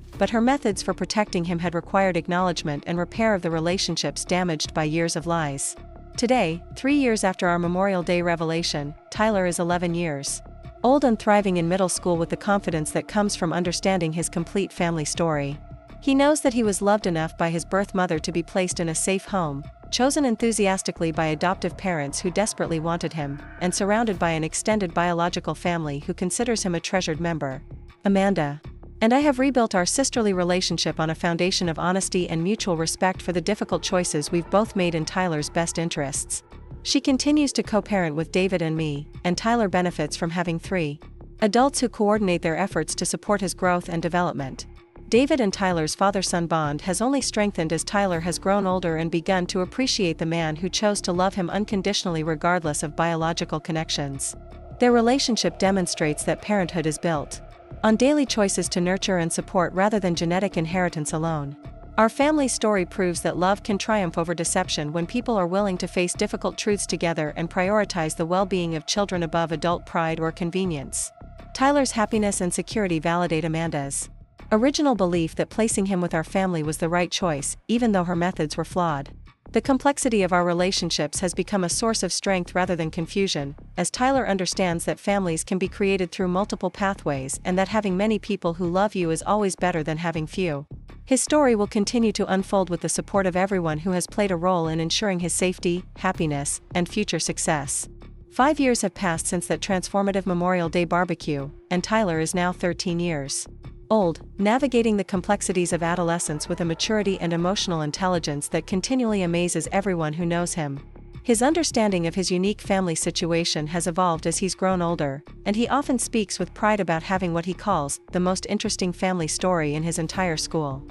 but her methods for protecting him had required acknowledgement and repair of the relationships damaged by years of lies. Today, 3 years after our Memorial Day revelation, Tyler is 11 years old and thriving in middle school with the confidence that comes from understanding his complete family story. He knows that he was loved enough by his birth mother to be placed in a safe home, chosen enthusiastically by adoptive parents who desperately wanted him, and surrounded by an extended biological family who considers him a treasured member. Amanda and I have rebuilt our sisterly relationship on a foundation of honesty and mutual respect for the difficult choices we've both made in Tyler's best interests. She continues to co-parent with David and me, and Tyler benefits from having 3 adults who coordinate their efforts to support his growth and development. David and Tyler's father-son bond has only strengthened as Tyler has grown older and begun to appreciate the man who chose to love him unconditionally regardless of biological connections. Their relationship demonstrates that parenthood is built on daily choices to nurture and support rather than genetic inheritance alone. Our family story proves that love can triumph over deception when people are willing to face difficult truths together and prioritize the well-being of children above adult pride or convenience. Tyler's happiness and security validate Amanda's original belief that placing him with our family was the right choice, even though her methods were flawed. The complexity of our relationships has become a source of strength rather than confusion, as Tyler understands that families can be created through multiple pathways and that having many people who love you is always better than having few. His story will continue to unfold with the support of everyone who has played a role in ensuring his safety, happiness, and future success. 5 years have passed since that transformative Memorial Day barbecue, and Tyler is now 13 years old, navigating the complexities of adolescence with a maturity and emotional intelligence that continually amazes everyone who knows him. His understanding of his unique family situation has evolved as he's grown older, and he often speaks with pride about having what he calls the most interesting family story in his entire school.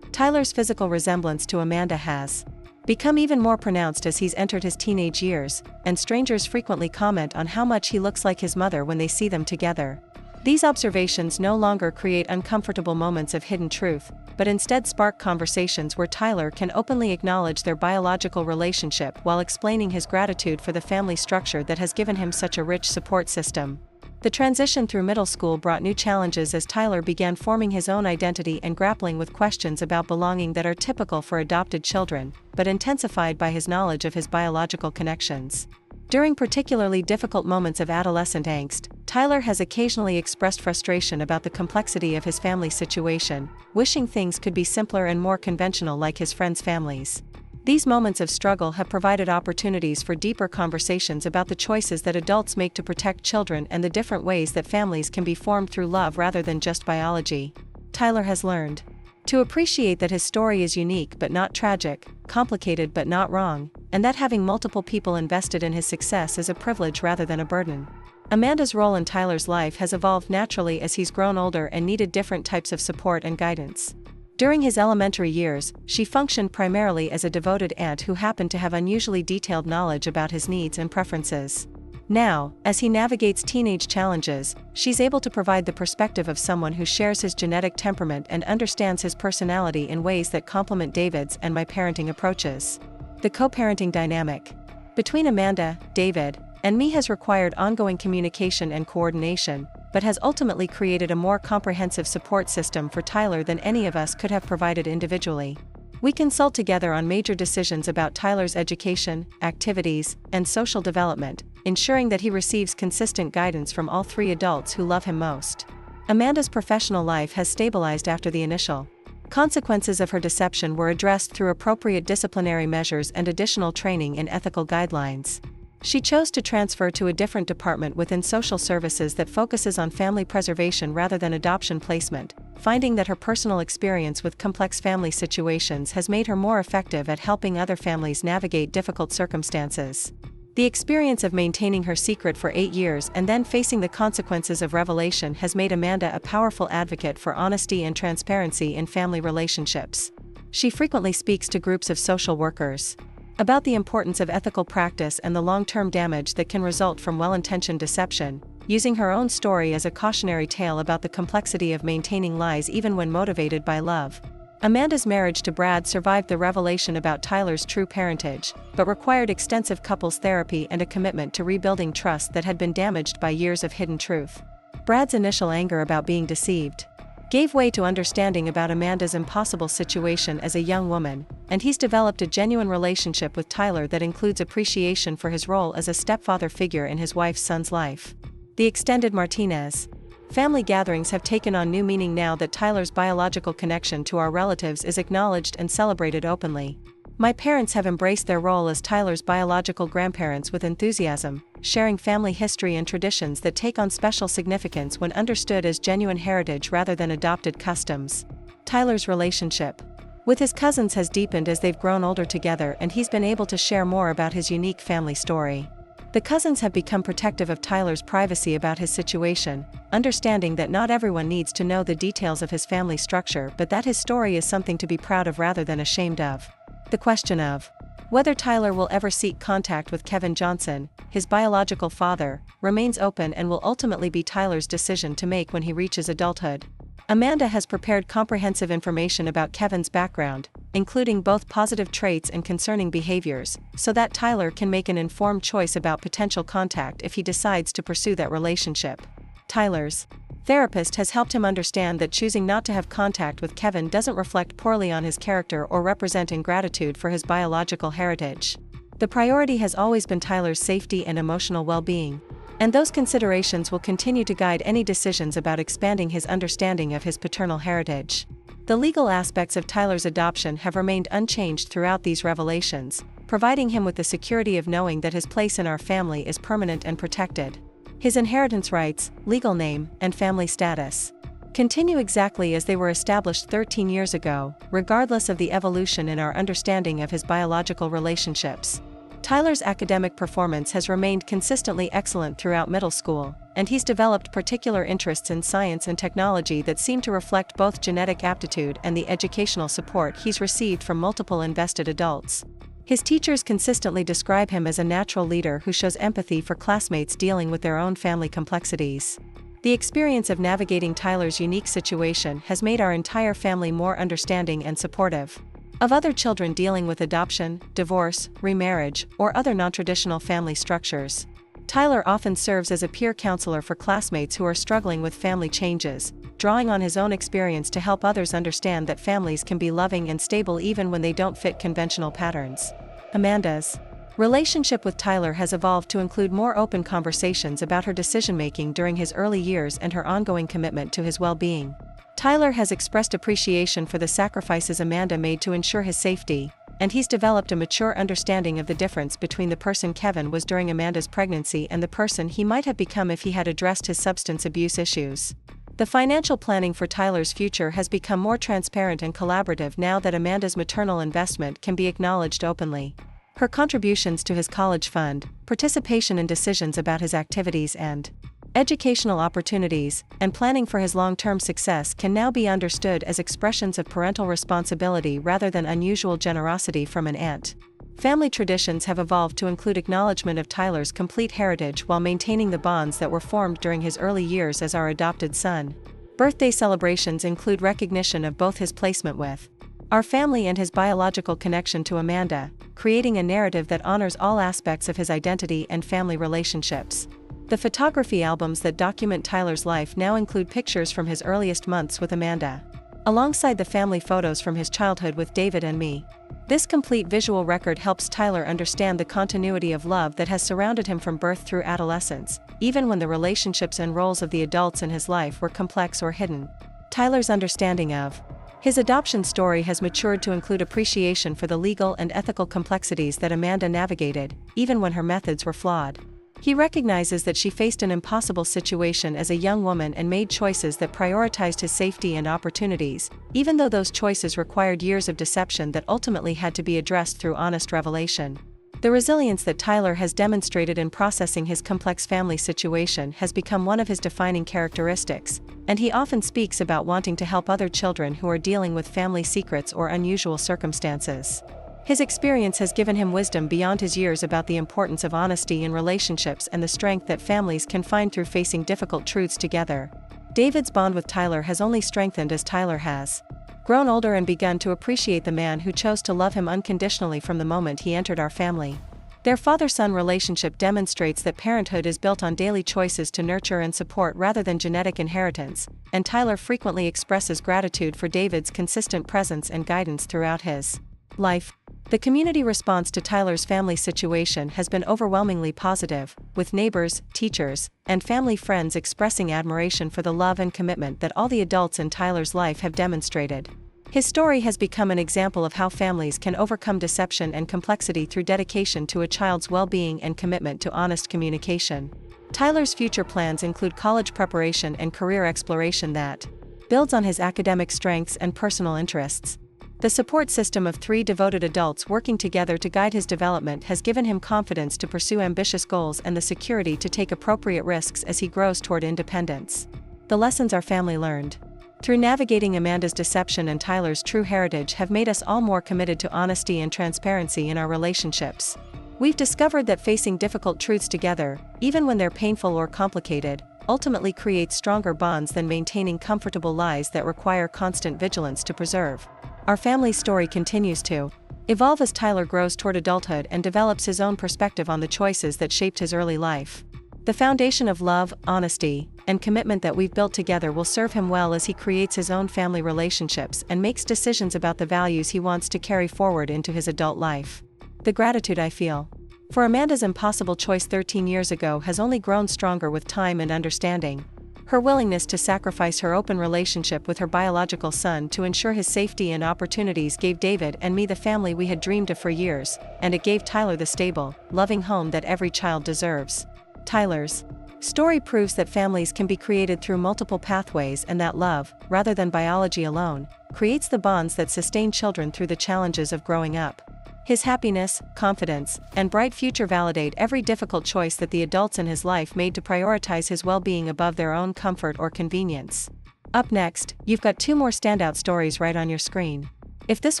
Tyler's physical resemblance to Amanda has become even more pronounced as he's entered his teenage years, and strangers frequently comment on how much he looks like his mother when they see them together. These observations no longer create uncomfortable moments of hidden truth, but instead spark conversations where Tyler can openly acknowledge their biological relationship while explaining his gratitude for the family structure that has given him such a rich support system. The transition through middle school brought new challenges as Tyler began forming his own identity and grappling with questions about belonging that are typical for adopted children, but intensified by his knowledge of his biological connections. During particularly difficult moments of adolescent angst, Tyler has occasionally expressed frustration about the complexity of his family situation, wishing things could be simpler and more conventional like his friends' families. These moments of struggle have provided opportunities for deeper conversations about the choices that adults make to protect children and the different ways that families can be formed through love rather than just biology. Tyler has learned to appreciate that his story is unique but not tragic, complicated but not wrong, and that having multiple people invested in his success is a privilege rather than a burden. Amanda's role in Tyler's life has evolved naturally as he's grown older and needed different types of support and guidance. During his elementary years, she functioned primarily as a devoted aunt who happened to have unusually detailed knowledge about his needs and preferences. Now, as he navigates teenage challenges, she's able to provide the perspective of someone who shares his genetic temperament and understands his personality in ways that complement David's and my parenting approaches. The co-parenting dynamic between Amanda, David, and me has required ongoing communication and coordination, but has ultimately created a more comprehensive support system for Tyler than any of us could have provided individually. We consult together on major decisions about Tyler's education, activities, and social development, ensuring that he receives consistent guidance from all 3 adults who love him most. Amanda's professional life has stabilized after the initial consequences of her deception were addressed through appropriate disciplinary measures and additional training in ethical guidelines. She chose to transfer to a different department within social services that focuses on family preservation rather than adoption placement, finding that her personal experience with complex family situations has made her more effective at helping other families navigate difficult circumstances. The experience of maintaining her secret for 8 years and then facing the consequences of revelation has made Amanda a powerful advocate for honesty and transparency in family relationships. She frequently speaks to groups of social workers about the importance of ethical practice and the long-term damage that can result from well-intentioned deception, using her own story as a cautionary tale about the complexity of maintaining lies even when motivated by love. Amanda's marriage to Brad survived the revelation about Tyler's true parentage, but required extensive couples therapy and a commitment to rebuilding trust that had been damaged by years of hidden truth. Brad's initial anger about being deceived gave way to understanding about Amanda's impossible situation as a young woman, and he's developed a genuine relationship with Tyler that includes appreciation for his role as a stepfather figure in his wife's son's life. The extended Martinez family gatherings have taken on new meaning now that Tyler's biological connection to our relatives is acknowledged and celebrated openly. My parents have embraced their role as Tyler's biological grandparents with enthusiasm, sharing family history and traditions that take on special significance when understood as genuine heritage rather than adopted customs. Tyler's relationship with his cousins has deepened as they've grown older together, and he's been able to share more about his unique family story. The cousins have become protective of Tyler's privacy about his situation, understanding that not everyone needs to know the details of his family structure, but that his story is something to be proud of rather than ashamed of. The question of whether Tyler will ever seek contact with Kevin Johnson, his biological father, remains open and will ultimately be Tyler's decision to make when he reaches adulthood. Amanda has prepared comprehensive information about Kevin's background, including both positive traits and concerning behaviors, so that Tyler can make an informed choice about potential contact if he decides to pursue that relationship. Tyler's therapist has helped him understand that choosing not to have contact with Kevin doesn't reflect poorly on his character or represent ingratitude for his biological heritage. The priority has always been Tyler's safety and emotional well-being, and those considerations will continue to guide any decisions about expanding his understanding of his paternal heritage. The legal aspects of Tyler's adoption have remained unchanged throughout these revelations, providing him with the security of knowing that his place in our family is permanent and protected. His inheritance rights, legal name, and family status continue exactly as they were established 13 years ago, regardless of the evolution in our understanding of his biological relationships. Tyler's academic performance has remained consistently excellent throughout middle school, and he's developed particular interests in science and technology that seem to reflect both genetic aptitude and the educational support he's received from multiple invested adults. His teachers consistently describe him as a natural leader who shows empathy for classmates dealing with their own family complexities. The experience of navigating Tyler's unique situation has made our entire family more understanding and supportive of other children dealing with adoption, divorce, remarriage, or other non-traditional family structures. Tyler often serves as a peer counselor for classmates who are struggling with family changes, drawing on his own experience to help others understand that families can be loving and stable even when they don't fit conventional patterns. Amanda's relationship with Tyler has evolved to include more open conversations about her decision-making during his early years and her ongoing commitment to his well-being. Tyler has expressed appreciation for the sacrifices Amanda made to ensure his safety, and he's developed a mature understanding of the difference between the person Kevin was during Amanda's pregnancy and the person he might have become if he had addressed his substance abuse issues. The financial planning for Tyler's future has become more transparent and collaborative now that Amanda's maternal investment can be acknowledged openly. Her contributions to his college fund, participation in decisions about his activities and educational opportunities, and planning for his long-term success can now be understood as expressions of parental responsibility rather than unusual generosity from an aunt. Family traditions have evolved to include acknowledgement of Tyler's complete heritage while maintaining the bonds that were formed during his early years as our adopted son. Birthday celebrations include recognition of both his placement with our family and his biological connection to Amanda, creating a narrative that honors all aspects of his identity and family relationships. The photography albums that document Tyler's life now include pictures from his earliest months with Amanda, alongside the family photos from his childhood with David and me. This complete visual record helps Tyler understand the continuity of love that has surrounded him from birth through adolescence, even when the relationships and roles of the adults in his life were complex or hidden. Tyler's understanding of his adoption story has matured to include appreciation for the legal and ethical complexities that Amanda navigated, even when her methods were flawed. He recognizes that she faced an impossible situation as a young woman and made choices that prioritized his safety and opportunities, even though those choices required years of deception that ultimately had to be addressed through honest revelation. The resilience that Tyler has demonstrated in processing his complex family situation has become one of his defining characteristics, and he often speaks about wanting to help other children who are dealing with family secrets or unusual circumstances. His experience has given him wisdom beyond his years about the importance of honesty in relationships and the strength that families can find through facing difficult truths together. David's bond with Tyler has only strengthened as Tyler has grown older and begun to appreciate the man who chose to love him unconditionally from the moment he entered our family. Their father-son relationship demonstrates that parenthood is built on daily choices to nurture and support rather than genetic inheritance, and Tyler frequently expresses gratitude for David's consistent presence and guidance throughout his life. The community response to Tyler's family situation has been overwhelmingly positive, with neighbors, teachers, and family friends expressing admiration for the love and commitment that all the adults in Tyler's life have demonstrated. His story has become an example of how families can overcome deception and complexity through dedication to a child's well-being and commitment to honest communication. Tyler's future plans include college preparation and career exploration that builds on his academic strengths and personal interests. The support system of 3 devoted adults working together to guide his development has given him confidence to pursue ambitious goals and the security to take appropriate risks as he grows toward independence. The lessons our family learned through navigating Amanda's deception and Tyler's true heritage have made us all more committed to honesty and transparency in our relationships. We've discovered that facing difficult truths together, even when they're painful or complicated, ultimately creates stronger bonds than maintaining comfortable lies that require constant vigilance to preserve. Our family's story continues to evolve as Tyler grows toward adulthood and develops his own perspective on the choices that shaped his early life. The foundation of love, honesty, and commitment that we've built together will serve him well as he creates his own family relationships and makes decisions about the values he wants to carry forward into his adult life. The gratitude I feel for Amanda's impossible choice 13 years ago has only grown stronger with time and understanding. Her willingness to sacrifice her open relationship with her biological son to ensure his safety and opportunities gave David and me the family we had dreamed of for years, and it gave Tyler the stable, loving home that every child deserves. Tyler's story proves that families can be created through multiple pathways and that love, rather than biology alone, creates the bonds that sustain children through the challenges of growing up. His happiness, confidence, and bright future validate every difficult choice that the adults in his life made to prioritize his well-being above their own comfort or convenience. Up next, you've got 2 more standout stories right on your screen. If this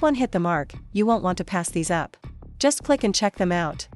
one hit the mark, you won't want to pass these up. Just click and check them out.